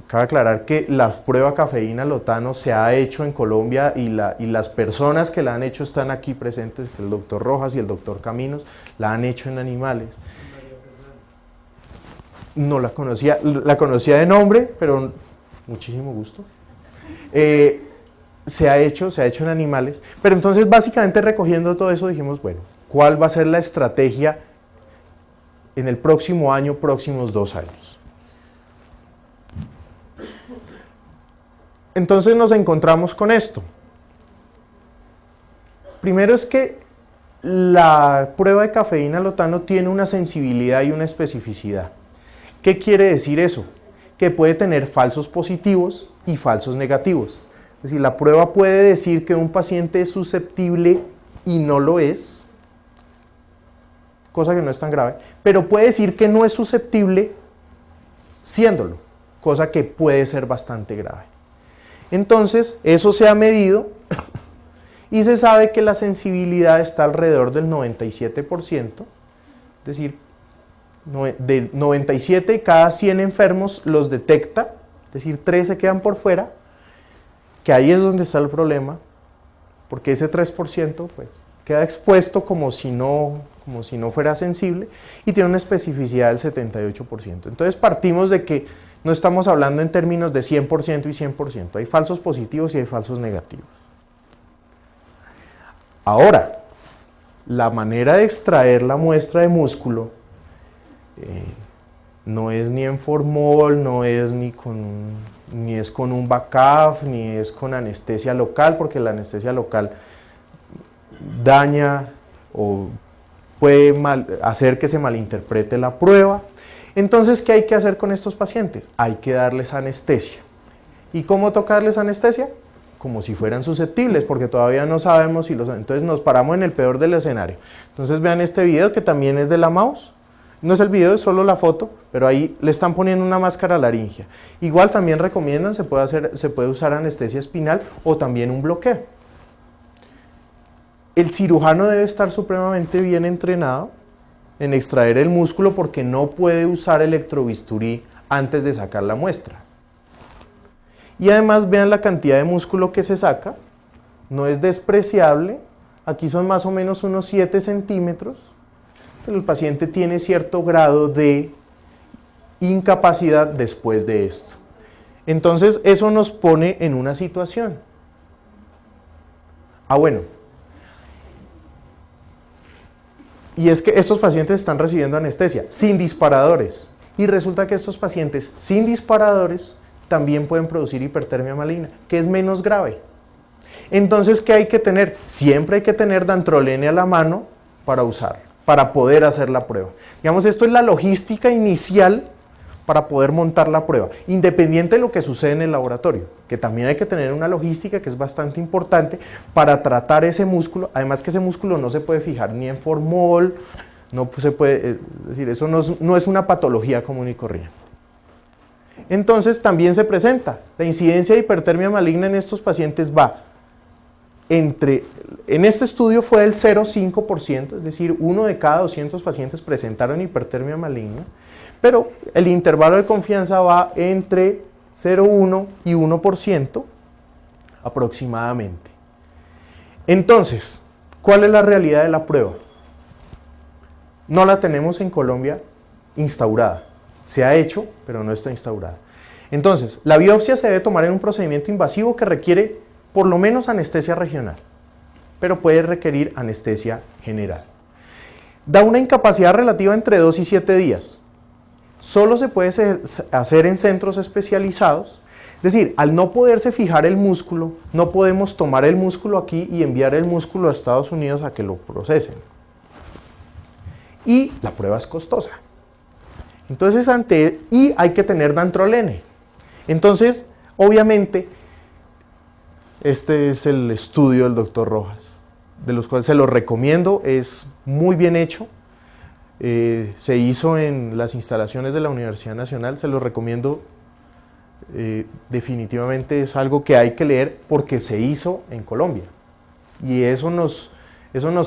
A: cabe aclarar que la prueba cafeína lotano se ha hecho en Colombia y las personas que la han hecho están aquí presentes, el doctor Rojas y el doctor Caminos, la han hecho en animales. No la conocía de nombre, pero muchísimo gusto. Se ha hecho en animales, pero entonces básicamente recogiendo todo eso dijimos, bueno, ¿cuál va a ser la estrategia en el próximo año, próximos 2 años? Entonces nos encontramos con esto. Primero es que la prueba de cafeína lotano tiene una sensibilidad y una especificidad. ¿Qué quiere decir eso? Que puede tener falsos positivos y falsos negativos. Es decir, la prueba puede decir que un paciente es susceptible y no lo es, cosa que no es tan grave, pero puede decir que no es susceptible siéndolo, cosa que puede ser bastante grave. Entonces, eso se ha medido y se sabe que la sensibilidad está alrededor del 97%, es decir, De 97 de cada 100 enfermos los detecta, es decir, 3 se quedan por fuera, que ahí es donde está el problema, porque ese 3% pues, queda expuesto como si no fuera sensible y tiene una especificidad del 78%. Entonces partimos de que no estamos hablando en términos de 100% y 100%, hay falsos positivos y hay falsos negativos. Ahora, la manera de extraer la muestra de músculo no es ni en formol, no es ni es con un BACAF, ni es con anestesia local, porque la anestesia local daña o puede hacer que se malinterprete la prueba. Entonces, ¿qué hay que hacer con estos pacientes? Hay que darles anestesia. ¿Y cómo toca darles anestesia? Como si fueran susceptibles, porque todavía no sabemos si los... Entonces nos paramos en el peor del escenario. Entonces vean este video que también es de la mouse. No es el video, es solo la foto, pero ahí le están poniendo una máscara laringea. Igual también recomiendan, se puede usar anestesia espinal o también un bloqueo. El cirujano debe estar supremamente bien entrenado en extraer el músculo porque no puede usar electrobisturí antes de sacar la muestra. Y además vean la cantidad de músculo que se saca, no es despreciable, aquí son más o menos unos 7 centímetros, pero el paciente tiene cierto grado de incapacidad después de esto. Entonces eso nos pone en una situación. Bueno, y es que estos pacientes están recibiendo anestesia sin disparadores, y resulta que estos pacientes sin disparadores también pueden producir hipertermia maligna, que es menos grave. Entonces, ¿qué hay que tener? Siempre hay que tener dantrolene a la mano para usarlo, para poder hacer la prueba. Digamos, esto es la logística inicial para poder montar la prueba, independiente de lo que sucede en el laboratorio, que también hay que tener una logística que es bastante importante para tratar ese músculo, además que ese músculo no se puede fijar ni en formol, no se puede, es decir, eso no es una patología común y corriente. Entonces también se presenta, la incidencia de hipertermia maligna en estos pacientes va en este estudio fue del 0,5%, es decir, 1 de cada 200 pacientes presentaron hipertermia maligna, pero el intervalo de confianza va entre 0,1 y 1% aproximadamente. Entonces, ¿cuál es la realidad de la prueba? No la tenemos en Colombia instaurada. Se ha hecho, pero no está instaurada. Entonces, la biopsia se debe tomar en un procedimiento invasivo que requiere por lo menos anestesia regional, pero puede requerir anestesia general. Da una incapacidad relativa entre 2 y 7 días. Solo se puede hacer en centros especializados, es decir, al no poderse fijar el músculo, no podemos tomar el músculo aquí y enviar el músculo a Estados Unidos a que lo procesen. Y la prueba es costosa. Entonces, y hay que tener dantrolene. Entonces, obviamente, este es el estudio del doctor Rojas, de los cuales se lo recomiendo, es muy bien hecho. Se hizo en las instalaciones de la Universidad Nacional, se lo recomiendo, definitivamente es algo que hay que leer porque se hizo en Colombia. Y eso nos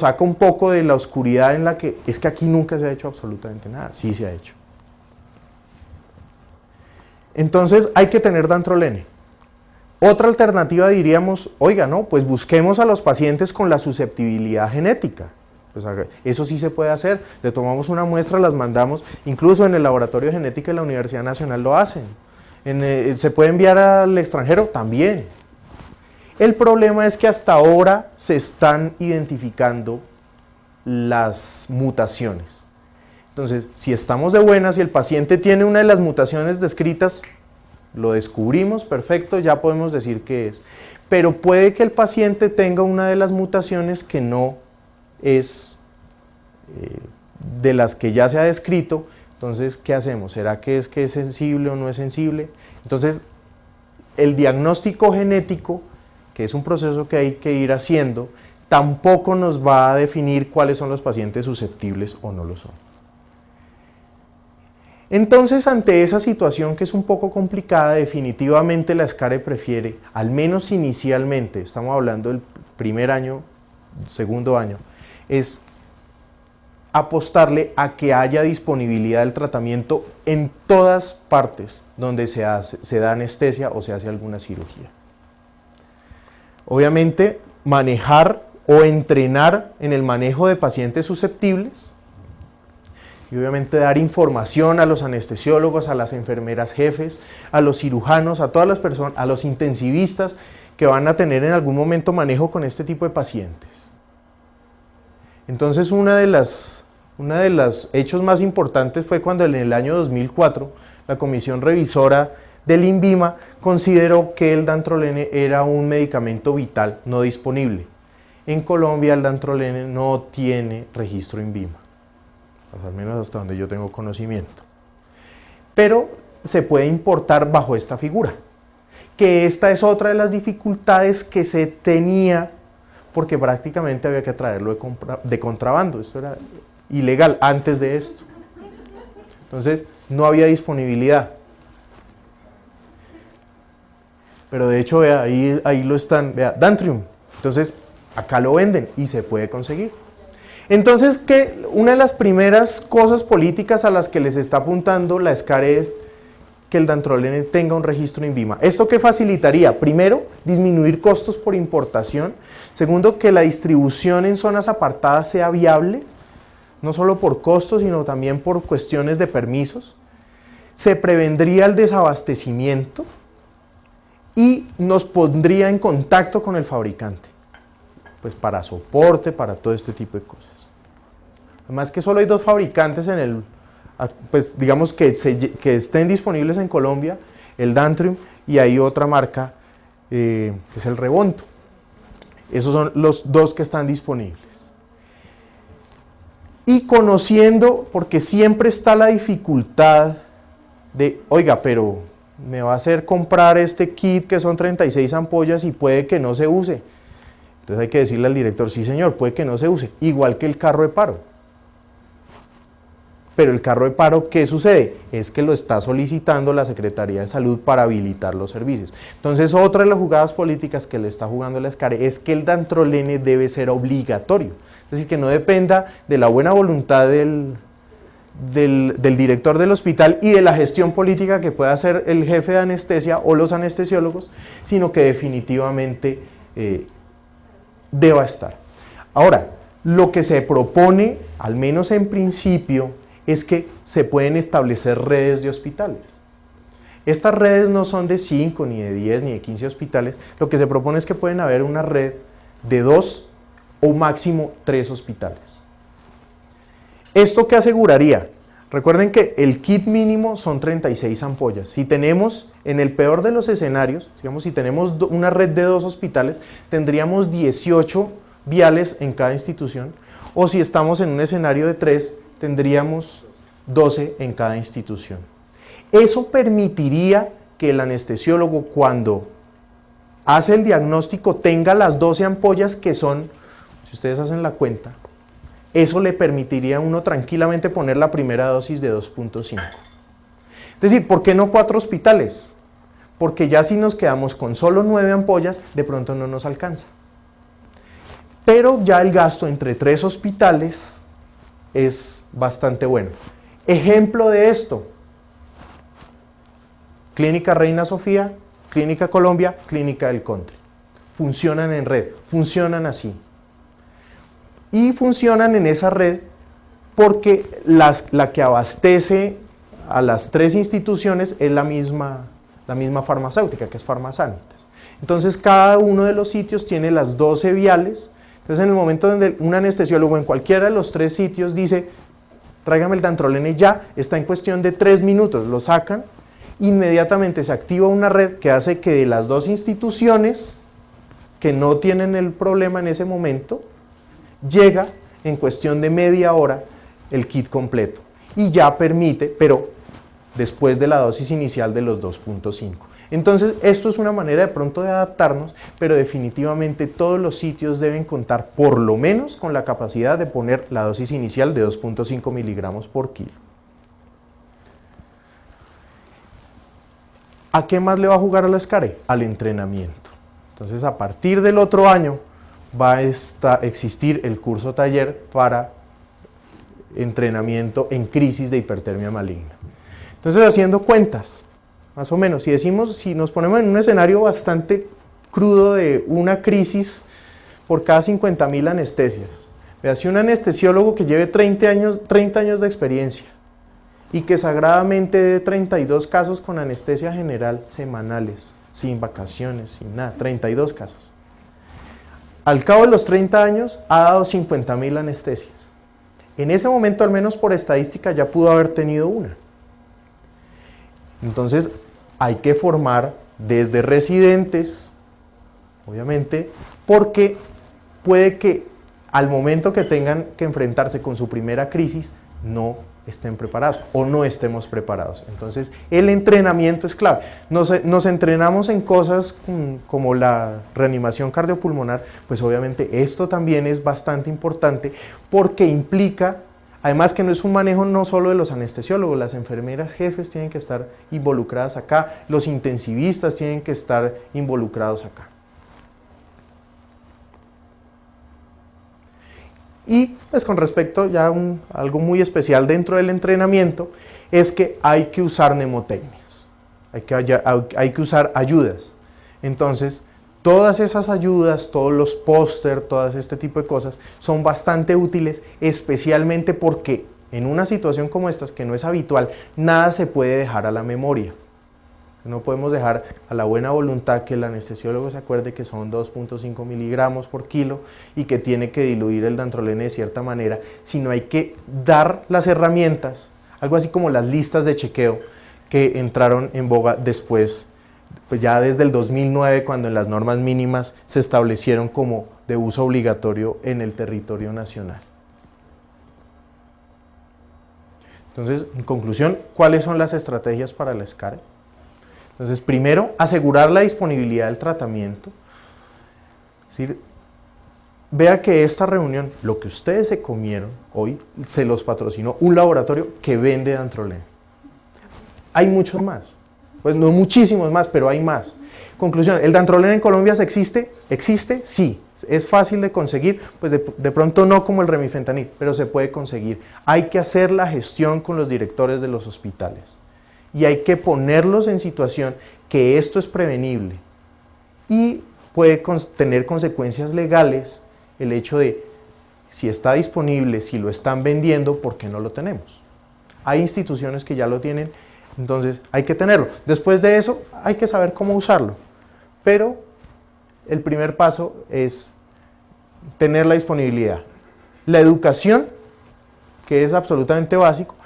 A: saca un poco de la oscuridad en la que es que aquí nunca se ha hecho absolutamente nada, sí se ha hecho. Entonces hay que tener dantrolene. Otra alternativa diríamos, oiga, no, pues busquemos a los pacientes con la susceptibilidad genética. Pues eso sí se puede hacer, le tomamos una muestra, las mandamos, incluso en el laboratorio de genética de la Universidad Nacional lo hacen. ¿Se puede enviar al extranjero? También. El problema es que hasta ahora se están identificando las mutaciones. Entonces, si estamos de buenas y el paciente tiene una de las mutaciones descritas, lo descubrimos, perfecto, ya podemos decir qué es. Pero puede que el paciente tenga una de las mutaciones que no es de las que ya se ha descrito. Entonces, ¿qué hacemos? ¿Será que es sensible o no es sensible? Entonces, el diagnóstico genético, que es un proceso que hay que ir haciendo, tampoco nos va a definir cuáles son los pacientes susceptibles o no lo son. Entonces, ante esa situación que es un poco complicada, definitivamente la SCARE prefiere, al menos inicialmente, estamos hablando del primer año, segundo año, es apostarle a que haya disponibilidad del tratamiento en todas partes donde se da anestesia o se hace alguna cirugía. Obviamente, manejar o entrenar en el manejo de pacientes susceptibles y obviamente dar información a los anestesiólogos, a las enfermeras jefes, a los cirujanos, a todas las personas, a los intensivistas que van a tener en algún momento manejo con este tipo de pacientes. Entonces, una de los hechos más importantes fue cuando en el año 2004 la Comisión Revisora del INVIMA consideró que el dantrolene era un medicamento vital no disponible. En Colombia el dantrolene no tiene registro INVIMA, al menos hasta donde yo tengo conocimiento. Pero se puede importar bajo esta figura, que esta es otra de las dificultades que se tenía porque prácticamente había que traerlo de contrabando, esto era ilegal antes de esto. Entonces no había disponibilidad. Pero de hecho, vea, ahí lo están, vea, Dantrium. Entonces acá lo venden y se puede conseguir. Entonces, una de las primeras cosas políticas a las que les está apuntando la SCARE es que el dantrolene tenga un registro INVIMA. ¿Esto qué facilitaría? Primero, disminuir costos por importación. Segundo, que la distribución en zonas apartadas sea viable, no solo por costos, sino también por cuestiones de permisos. Se prevendría el desabastecimiento y nos pondría en contacto con el fabricante, pues para soporte, para todo este tipo de cosas. Además que solo hay dos fabricantes pues digamos que estén disponibles en Colombia, el Dantrium, y hay otra marca que es el Revonto. Esos son los dos que están disponibles. Y conociendo, porque siempre está la dificultad de, oiga, pero me va a hacer comprar este kit que son 36 ampollas y puede que no se use. Entonces hay que decirle al director, sí señor, puede que no se use, igual que el carro de paro. Pero el carro de paro, ¿qué sucede? Es que lo está solicitando la Secretaría de Salud para habilitar los servicios. Entonces, otra de las jugadas políticas que le está jugando la SCARE es que el dantrolene debe ser obligatorio. Es decir, que no dependa de la buena voluntad del director del hospital y de la gestión política que pueda hacer el jefe de anestesia o los anestesiólogos, sino que definitivamente deba estar. Ahora, lo que se propone, al menos en principio, es que se pueden establecer redes de hospitales. Estas redes no son de 5, ni de 10, ni de 15 hospitales. Lo que se propone es que pueden haber una red de 2 o máximo 3 hospitales. ¿Esto qué aseguraría? Recuerden que el kit mínimo son 36 ampollas. Si tenemos, en el peor de los escenarios, digamos, si tenemos una red de 2 hospitales, tendríamos 18 viales en cada institución, o si estamos en un escenario de 3, tendríamos 12 en cada institución. Eso permitiría que el anestesiólogo, cuando hace el diagnóstico, tenga las 12 ampollas que son, si ustedes hacen la cuenta, eso le permitiría a uno tranquilamente poner la primera dosis de 2.5. Es decir, ¿por qué no 4 hospitales? Porque ya si nos quedamos con solo 9 ampollas, de pronto no nos alcanza. Pero ya el gasto entre 3 hospitales es bastante bueno. Ejemplo de esto: Clínica Reina Sofía, Clínica Colombia, Clínica del Country. Funcionan en red, funcionan así. Y funcionan en esa red porque la que abastece a las 3 instituciones es la misma farmacéutica, que es Farmasanitas. Entonces cada uno de los sitios tiene las 12 viales. Entonces en el momento donde un anestesiólogo en cualquiera de los 3 sitios dice, tráigame el dantrolene ya, está en cuestión de 3 minutos, lo sacan, inmediatamente se activa una red que hace que de las 2 instituciones que no tienen el problema en ese momento, llega en cuestión de media hora el kit completo y ya permite, pero después de la dosis inicial de los 2.5. Entonces, esto es una manera de pronto de adaptarnos, pero definitivamente todos los sitios deben contar por lo menos con la capacidad de poner la dosis inicial de 2.5 miligramos por kilo. ¿A qué más le va a jugar a la SCARE? Al entrenamiento. Entonces, a partir del otro año va a existir el curso taller para entrenamiento en crisis de hipertermia maligna. Entonces, haciendo cuentas, más o menos, si nos ponemos en un escenario bastante crudo de una crisis por cada 50.000 anestesias, vea, si un anestesiólogo que lleve 30 años de experiencia y que sagradamente dé 32 casos con anestesia general semanales, sin vacaciones, sin nada, 32 casos. Al cabo de los 30 años ha dado 50.000 anestesias. En ese momento, al menos por estadística, ya pudo haber tenido una. Entonces, hay que formar desde residentes, obviamente, porque puede que al momento que tengan que enfrentarse con su primera crisis, no estén preparados o no estemos preparados. Entonces, el entrenamiento es clave. Nos entrenamos en cosas como la reanimación cardiopulmonar, pues obviamente esto también es bastante importante porque implica, además que no es un manejo no solo de los anestesiólogos, las enfermeras jefes tienen que estar involucradas acá, los intensivistas tienen que estar involucrados acá. Y pues con respecto ya a algo muy especial dentro del entrenamiento es que hay que usar mnemotecnias, hay que usar ayudas. Entonces, todas esas ayudas, todos los póster, todo este tipo de cosas son bastante útiles, especialmente porque en una situación como esta, que no es habitual, nada se puede dejar a la memoria. No podemos dejar a la buena voluntad que el anestesiólogo se acuerde que son 2.5 miligramos por kilo y que tiene que diluir el dantrolene de cierta manera, sino hay que dar las herramientas, algo así como las listas de chequeo que entraron en boga después, pues ya desde el 2009, cuando en las normas mínimas se establecieron como de uso obligatorio en el territorio nacional. Entonces, en conclusión, ¿cuáles son las estrategias para la SCARE? Entonces, primero, asegurar la disponibilidad del tratamiento. Es decir, vea que esta reunión, lo que ustedes se comieron hoy, se los patrocinó un laboratorio que vende dantrolene. Hay muchos más, pues no muchísimos más, pero hay más. Conclusión, ¿el dantrolene en Colombia existe? ¿Existe? Sí. ¿Es fácil de conseguir? Pues de pronto no como el remifentanil, pero se puede conseguir. Hay que hacer la gestión con los directores de los hospitales. Y hay que ponerlos en situación que esto es prevenible y puede tener consecuencias legales el hecho de si está disponible, si lo están vendiendo, ¿por qué no lo tenemos? Hay instituciones que ya lo tienen, entonces hay que tenerlo. Después de eso hay que saber cómo usarlo, pero el primer paso es tener la disponibilidad. La educación, que es absolutamente básico,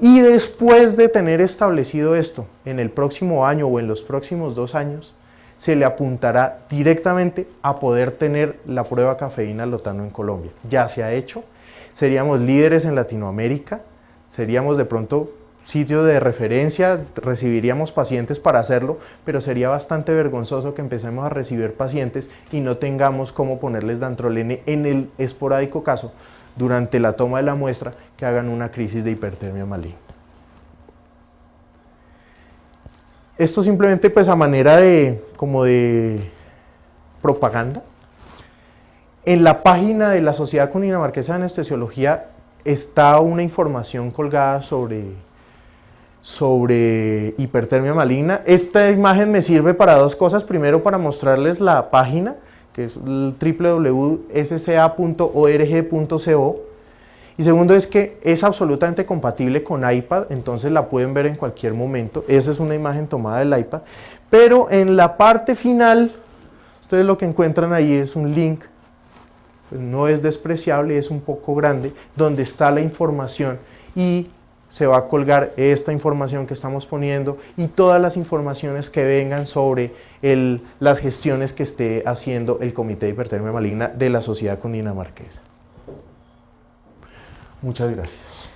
A: y después de tener establecido esto, en el próximo año o en los próximos 2 años, se le apuntará directamente a poder tener la prueba cafeína lotano en Colombia. Ya se ha hecho, seríamos líderes en Latinoamérica, seríamos de pronto sitios de referencia, recibiríamos pacientes para hacerlo, pero sería bastante vergonzoso que empecemos a recibir pacientes y no tengamos cómo ponerles dantrolene en el esporádico caso durante la toma de la muestra que hagan una crisis de hipertermia maligna. Esto simplemente pues a manera de propaganda. En la página de la Sociedad Cundinamarquesa de Anestesiología está una información colgada sobre hipertermia maligna. Esta imagen me sirve para 2 cosas. Primero, para mostrarles la página, que es el www.sca.org.co, y segundo es que es absolutamente compatible con iPad, entonces la pueden ver en cualquier momento. Esa es una imagen tomada del iPad, pero en la parte final, ustedes lo que encuentran ahí es un link, pues no es despreciable, es un poco grande, donde está la información y se va a colgar esta información que estamos poniendo y todas las informaciones que vengan sobre las gestiones que esté haciendo el Comité de Hipertermia Maligna de la Sociedad Cundinamarquesa. Muchas gracias.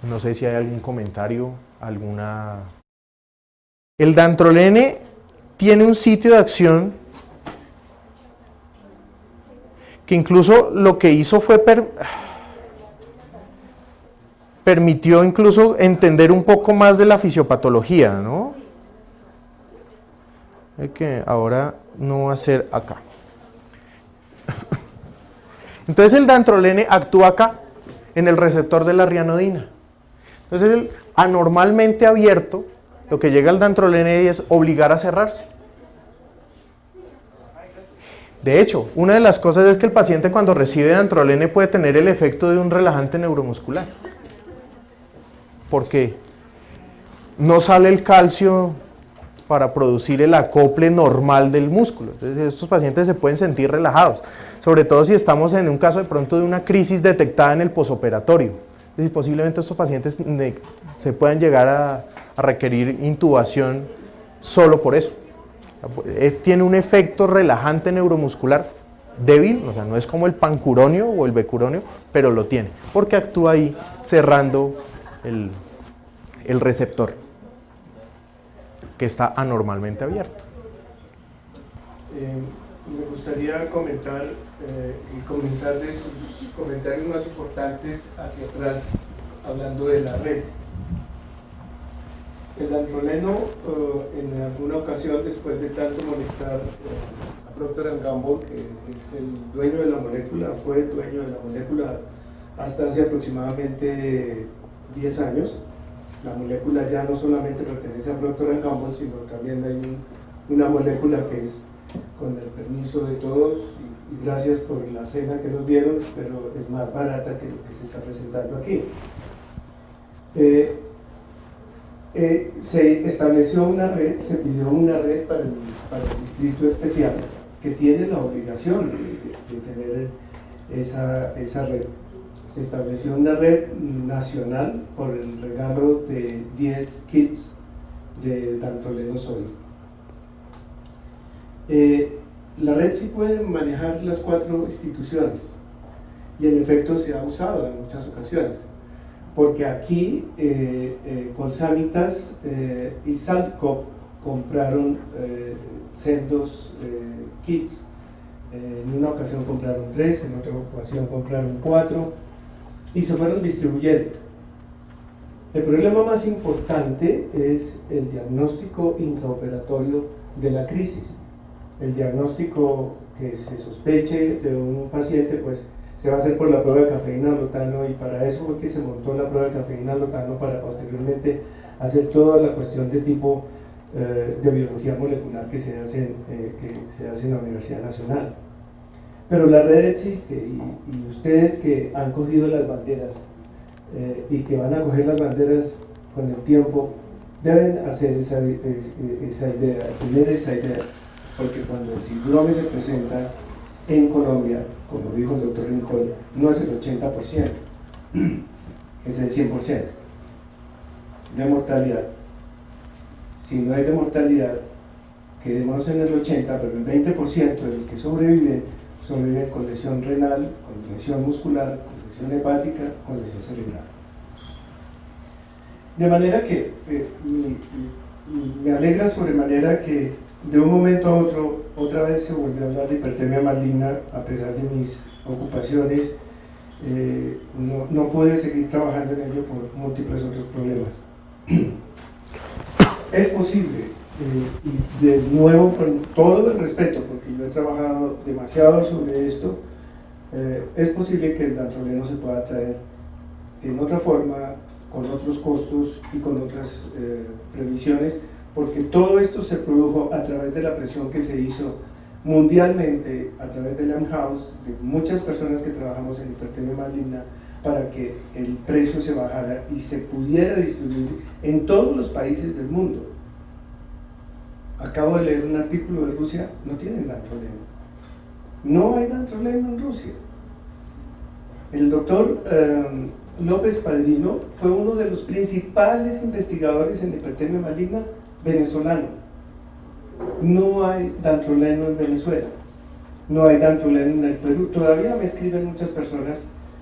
A: No sé si hay algún comentario, alguna... El dantrolene tiene un sitio de acción que incluso lo que hizo fue permitió incluso entender un poco más de la fisiopatología, ¿no? Que ahora no va a ser acá. Entonces el dantrolene actúa acá, en el receptor de la rianodina. Entonces el anormalmente abierto, lo que llega al dantrolene es obligar a cerrarse. De hecho, una de las cosas es que el paciente cuando recibe dantrolene puede tener el efecto de un relajante neuromuscular. Porque no sale el calcio para producir el acople normal del músculo. Entonces estos pacientes se pueden sentir relajados, sobre todo si estamos en un caso de pronto de una crisis detectada en el posoperatorio. Es decir, posiblemente estos pacientes se puedan llegar a requerir intubación solo por eso. Tiene un efecto relajante neuromuscular débil, o sea, no es como el pancuronio o el becuronio, pero lo tiene, porque actúa ahí cerrando el receptor, que está anormalmente abierto.
B: Me gustaría comentar y comenzar de sus comentarios más importantes hacia atrás, hablando de la red. El dantroleno, en alguna ocasión, después de tanto molestar a Procter & Gamble, que es el dueño de la molécula, fue el dueño de la molécula hasta hace aproximadamente 10 años. La molécula ya no solamente pertenece a Procter & Gamble, sino también hay una molécula que es con el permiso de todos y gracias por la cena que nos dieron, pero es más barata que lo que se está presentando aquí. Se estableció una red, se pidió una red para el distrito especial que tiene la obligación de tener esa red. Se estableció una red nacional por el regalo de 10 kits de dantroleno sódico. La red sí puede manejar las 4 instituciones y en efecto se ha usado en muchas ocasiones, porque aquí Colsanitas y Saltcop compraron sendos kits. En una ocasión compraron 3, en otra ocasión compraron 4 y se fueron distribuyendo. El problema más importante es el diagnóstico intraoperatorio de la crisis. El diagnóstico que se sospeche de un paciente, pues se va a hacer por la prueba de cafeína-lotano, y para eso fue que se montó la prueba de cafeína-lotano, para posteriormente hacer toda la cuestión de tipo de biología molecular que se hace en la Universidad Nacional. Pero la red existe y ustedes que han cogido las banderas y que van a coger las banderas con el tiempo, deben hacer esa idea, tener esa idea, porque cuando el síndrome se presenta en Colombia, como dijo el doctor Rincón, no es el 80%, es el 100% de mortalidad. Si no hay de mortalidad, quedémonos en el 80%, pero el 20% de los que sobreviven con lesión renal, con lesión muscular, con lesión hepática, con lesión cerebral. De manera que me alegra sobremanera que de un momento a otro otra vez se volvió a hablar de hipertermia maligna, a pesar de mis ocupaciones. No pude seguir trabajando en ello por múltiples otros problemas. Es posible, y de nuevo con todo el respeto, porque yo he trabajado demasiado sobre esto, es posible que el dantroleno se pueda traer en otra forma, con otros costos y con otras previsiones, porque todo esto se produjo a través de la presión que se hizo mundialmente, a través del AMHOUSE, de muchas personas que trabajamos en hipertermia maligna, para que el precio se bajara y se pudiera distribuir en todos los países del mundo. Acabo de leer un artículo de Rusia, no tienen dantroleno. No hay dantroleno en Rusia. El doctor López Padrino fue uno de los principales investigadores en hipertermia maligna venezolano. No hay dantroleno en Venezuela, no hay dantroleno en el Perú. Todavía me escriben muchas personas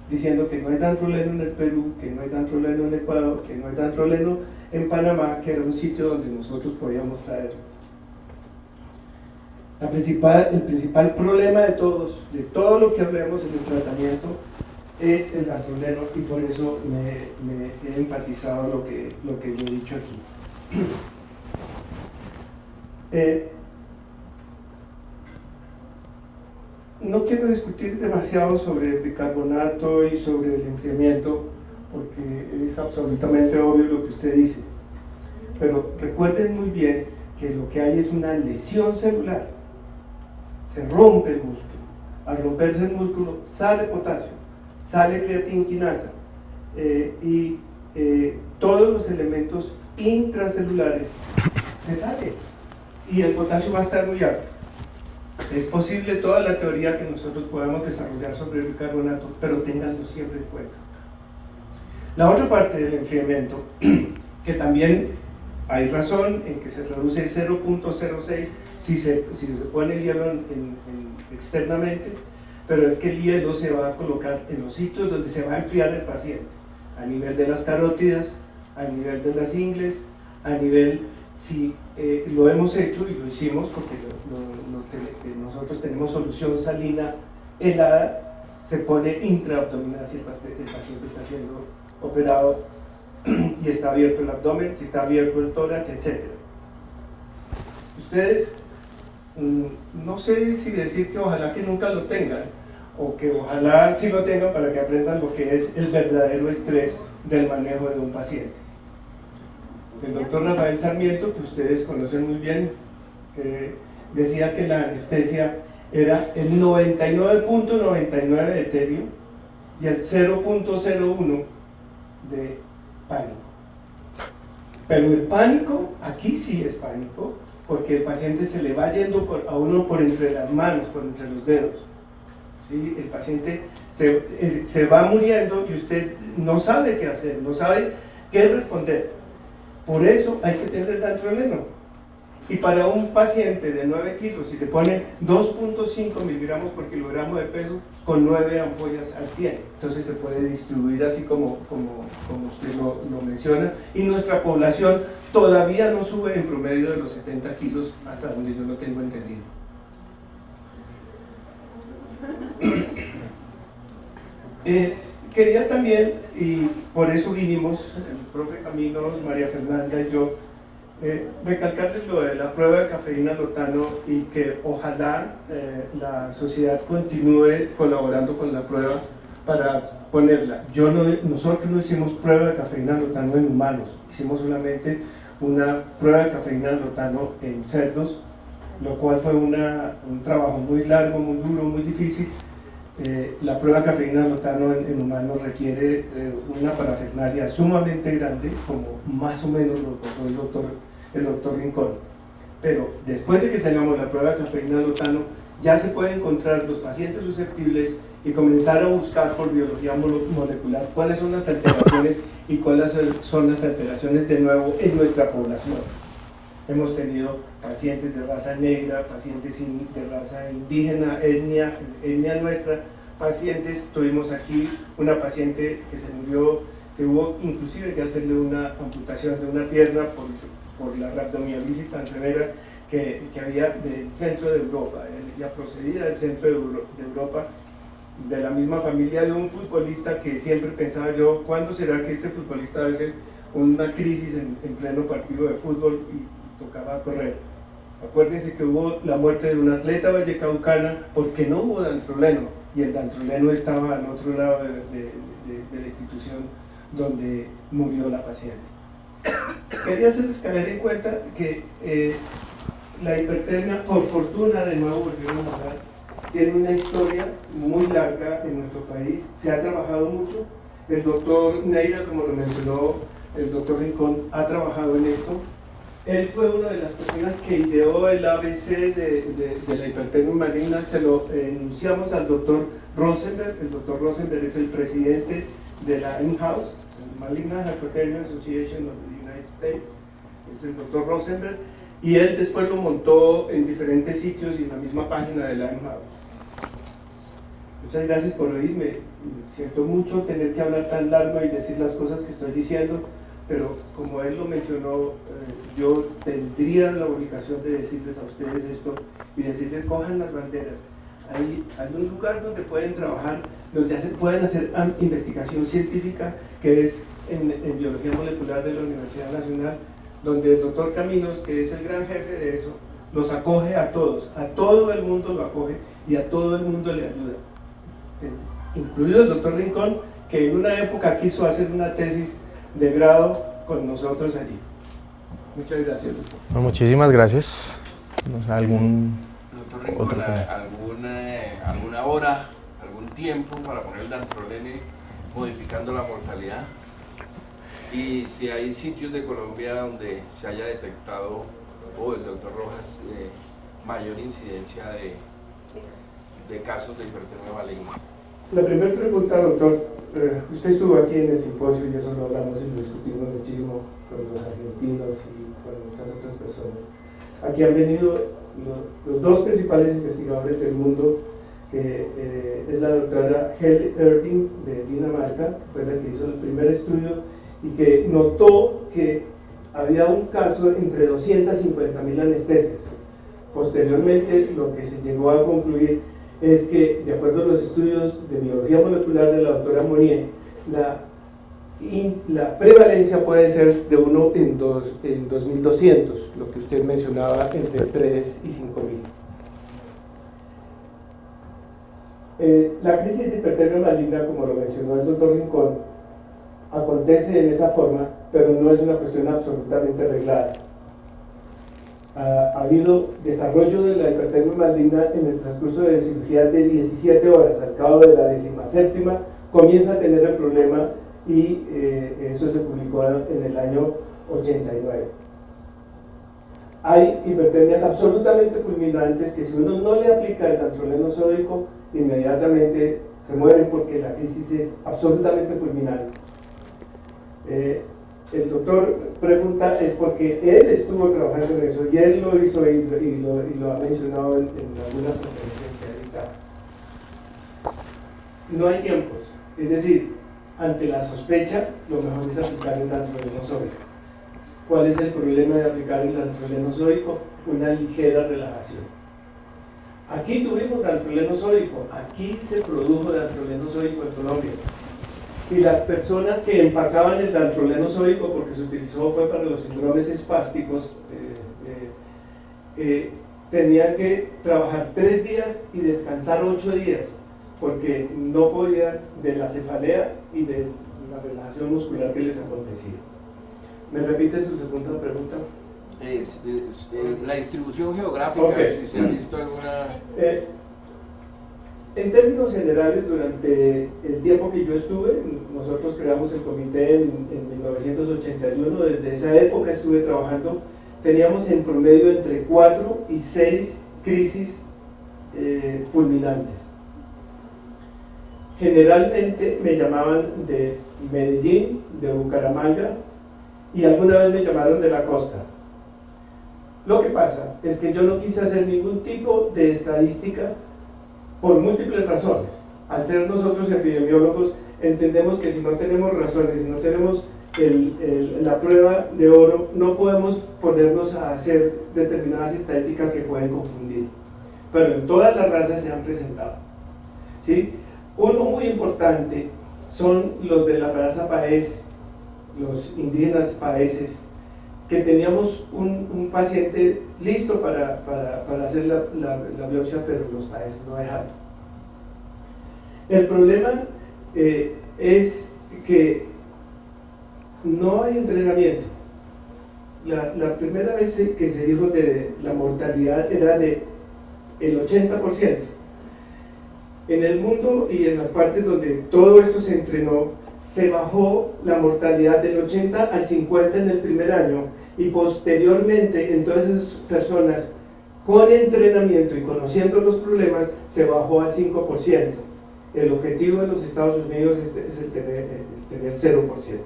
B: diciendo que no hay dantroleno en el Perú, que no hay dantroleno en Ecuador, que no hay dantroleno en Panamá, que era un sitio donde nosotros podíamos traerlo. El principal problema de todo lo que hablemos en el tratamiento, es el dantroleno, y por eso me he enfatizado lo que yo he dicho aquí. no quiero discutir demasiado sobre el bicarbonato y sobre el enfriamiento, porque es absolutamente obvio lo que usted dice, pero recuerden muy bien que lo que hay es una lesión celular, se rompe el músculo, al romperse el músculo sale potasio, sale creatinquinasa y todos los elementos intracelulares se salen y el potasio va a estar muy alto. Es posible toda la teoría que nosotros podamos desarrollar sobre el bicarbonato, pero ténganlo siempre en cuenta. La otra parte del enfriamiento, que también hay razón en que se reduce 0.06 si se pone el hielo externamente, pero es que el hielo se va a colocar en los sitios donde se va a enfriar el paciente, a nivel de las carótidas, a nivel de las ingles, a nivel, si lo hemos hecho y lo hicimos porque nosotros tenemos solución salina helada, se pone intraabdominal si el paciente está siendo operado y está abierto el abdomen, si está abierto el tórax, etc. Ustedes, no sé si decir que ojalá que nunca lo tengan, o que ojalá sí lo tengan para que aprendan lo que es el verdadero estrés del manejo de un paciente. El doctor Rafael Sarmiento, que ustedes conocen muy bien, decía que la anestesia era el 99.99 de etéreo y el 0.01 de pánico. Pero el pánico, aquí sí es pánico, porque el paciente se le va yendo a uno por entre las manos, por entre los dedos. ¿Sí? El paciente se va muriendo y usted no sabe qué hacer, no sabe qué responder. Por eso hay que tener dantroleno. Y para un paciente de 9 kilos, si le pone 2.5 miligramos por kilogramo de peso, con 9 ampollas al tiene. Entonces se puede distribuir así como usted lo menciona. Y nuestra población todavía no sube en promedio de los 70 kilos, hasta donde yo lo tengo entendido. Quería también, y por eso vinimos, el profe Caminos, María Fernanda y yo, recalcarles lo de la prueba de cafeína lotano y que ojalá la sociedad continúe colaborando con la prueba para ponerla. Nosotros no hicimos prueba de cafeína lotano en humanos, hicimos solamente una prueba de cafeína lotano en cerdos, lo cual fue un trabajo muy largo, muy duro, muy difícil. La prueba de cafeína lotano en humanos requiere una parafernalia sumamente grande, como más o menos lo contó el doctor Rincón. Pero después de que tengamos la prueba de cafeína lotano, ya se puede encontrar los pacientes susceptibles y comenzar a buscar por biología molecular cuáles son las alteraciones y cuáles son las alteraciones de nuevo en nuestra población. Hemos tenido pacientes de raza negra, pacientes de raza indígena, etnia nuestra, pacientes, tuvimos aquí una paciente que se murió, que hubo inclusive que hacerle una amputación de una pierna por la rhabdomiolisis tan severa que había del centro de Europa. Ella procedía del centro de Europa, de la misma familia de un futbolista que siempre pensaba yo, ¿cuándo será que este futbolista va a hacer una crisis en pleno partido de fútbol y tocaba correr? Acuérdense que hubo la muerte de un atleta vallecaucana porque no hubo dantroleno y el dantroleno estaba al otro lado de la institución donde murió la paciente. Quería hacerles caer en cuenta que la hipertermia, por fortuna, de nuevo volvemos a hablar, tiene una historia muy larga en nuestro país, se ha trabajado mucho. El doctor Neira, como lo mencionó el doctor Rincón, ha trabajado en esto. Él fue una de las personas que ideó el ABC de la hipertermia maligna. Se lo enunciamos al doctor Rosenberg. El doctor Rosenberg es el presidente de la INHOUSE, Malignant Hyperthermia Association of the United States, es el doctor Rosenberg, y él después lo montó en diferentes sitios y en la misma página de la INHOUSE. Muchas gracias por oírme. Siento mucho tener que hablar tan largo y decir las cosas que estoy diciendo, pero como él lo mencionó, yo tendría la obligación de decirles a ustedes esto y decirles: cojan las banderas. Hay un lugar donde pueden trabajar, donde pueden hacer investigación científica, que es en biología molecular de la Universidad Nacional, donde el doctor Caminos, que es el gran jefe de eso, los acoge a todos, a todo el mundo lo acoge, y a todo el mundo le ayuda, incluido el doctor Rincón, que en una época quiso hacer una tesis de grado con nosotros allí. Muchas gracias, doctor.
A: Bueno, muchísimas gracias. No sé, ¿algún
C: doctor Rincón, alguna hora, algún tiempo para poner el dantrolene modificando la mortalidad? Y si hay sitios de Colombia donde se haya detectado, o el doctor Rojas, mayor incidencia de casos de hipertermia maligna.
B: La primera pregunta, doctor, usted estuvo aquí en el simposio y eso lo hablamos y lo discutimos muchísimo con los argentinos y con muchas otras personas. Aquí han venido los dos principales investigadores del mundo, que es la doctora Helle Erding de Dinamarca, que fue la que hizo el primer estudio y que notó que había un caso entre 250.000 anestesias. Posteriormente, lo que se llegó a concluir es que, de acuerdo a los estudios de biología molecular de la doctora Monnier, la prevalencia puede ser de 1 en 2.200, lo que usted mencionaba, entre 3 y 5.000. La crisis de hipertermia maligna, como lo mencionó el doctor Rincón, acontece en esa forma, pero no es una cuestión absolutamente arreglada. Ha habido desarrollo de la hipertermia maligna en el transcurso de cirugías de 17 horas. Al cabo de la 17ª comienza a tener el problema y eso se publicó en el año 89. Hay hipertermias absolutamente fulminantes que si uno no le aplica el dantroleno sódico, inmediatamente se mueren porque la crisis es absolutamente fulminante. El doctor pregunta es porque él estuvo trabajando en eso y él lo hizo y lo ha mencionado en algunas conferencias que ha dictado. No hay tiempos, es decir, ante la sospecha lo mejor es aplicar el dantroleno sódico. ¿Cuál es el problema de aplicar el dantroleno sódico? Una ligera relajación. Aquí tuvimos dantroleno sódico, aquí se produjo dantroleno sódico en Colombia. Y las personas que empacaban el dantroleno sódico, porque se utilizó fue para los síndromes espásticos, tenían que trabajar 3 días y descansar 8 días, porque no podían de la cefalea y de la relajación muscular que les acontecía. ¿Me repite su segunda pregunta?
C: La distribución geográfica,
B: okay.
C: Si se ha visto alguna...
B: En términos generales, durante el tiempo que yo estuve, nosotros creamos el comité en 1981, desde esa época estuve trabajando, teníamos en promedio entre 4 y 6 crisis fulminantes. Generalmente me llamaban de Medellín, de Bucaramanga y alguna vez me llamaron de la costa. Lo que pasa es que yo no quise hacer ningún tipo de estadística por múltiples razones. Al ser nosotros epidemiólogos, entendemos que si no tenemos razones, si no tenemos la prueba de oro, no podemos ponernos a hacer determinadas estadísticas que pueden confundir. Pero en todas las razas se han presentado, ¿sí? Uno muy importante son los de la raza paez, los indígenas paeses, que teníamos un paciente listo para hacer la biopsia, pero los países no dejaron. El problema es que no hay entrenamiento. La primera vez que se dijo de la mortalidad era de el 80%. En el mundo y en las partes donde todo esto se entrenó, se bajó la mortalidad del 80 al 50 en el primer año y posteriormente en todas esas personas con entrenamiento y conociendo los problemas se bajó al 5%. El objetivo de los Estados Unidos es el tener 0%.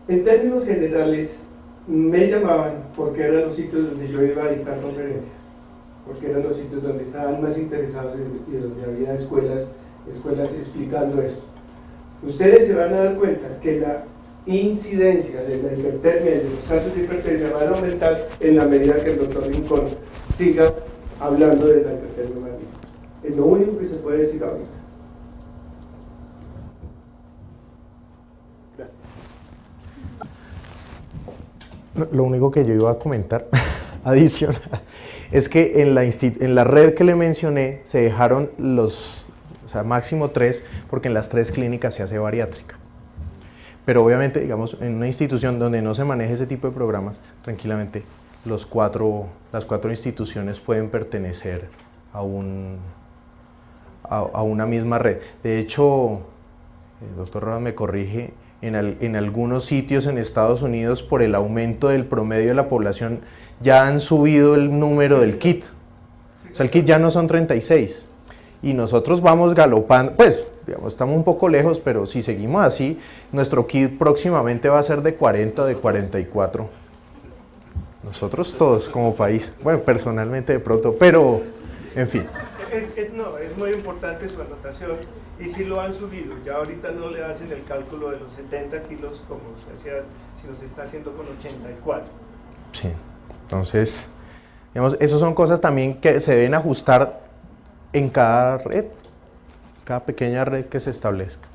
B: En términos generales, me llamaban porque eran los sitios donde yo iba a dictar conferencias, porque eran los sitios donde estaban más interesados y donde había escuelas explicando esto. Ustedes se van a dar cuenta que la incidencia de la hipertermia y de los casos de hipertermia van a aumentar en la medida que el doctor Rincón siga hablando de la hipertermia maligna. Es lo único que se puede decir ahorita. Gracias.
A: Lo único que yo iba a comentar adicional es que en la red que le mencioné se dejaron o sea, máximo 3, porque en las 3 clínicas se hace bariátrica. Pero obviamente, digamos, en una institución donde no se maneje ese tipo de programas, tranquilamente las 4 instituciones pueden pertenecer a una misma red. De hecho, el doctor Rodas me corrige, en algunos sitios en Estados Unidos, por el aumento del promedio de la población, ya han subido el número del kit. O sea, el kit ya no son 36. Y nosotros vamos galopando, pues, digamos, estamos un poco lejos, pero si seguimos así, nuestro kit próximamente va a ser de 40, de 44. Nosotros todos como país, bueno, personalmente de pronto, pero, en fin.
B: No, es muy importante su anotación, y sí lo han subido. Ya ahorita no le hacen el cálculo de los 70 kilos como se hacía, sino se está haciendo con 84.
A: Sí, entonces, digamos, esas son cosas también que se deben ajustar en cada red, cada pequeña red que se establezca.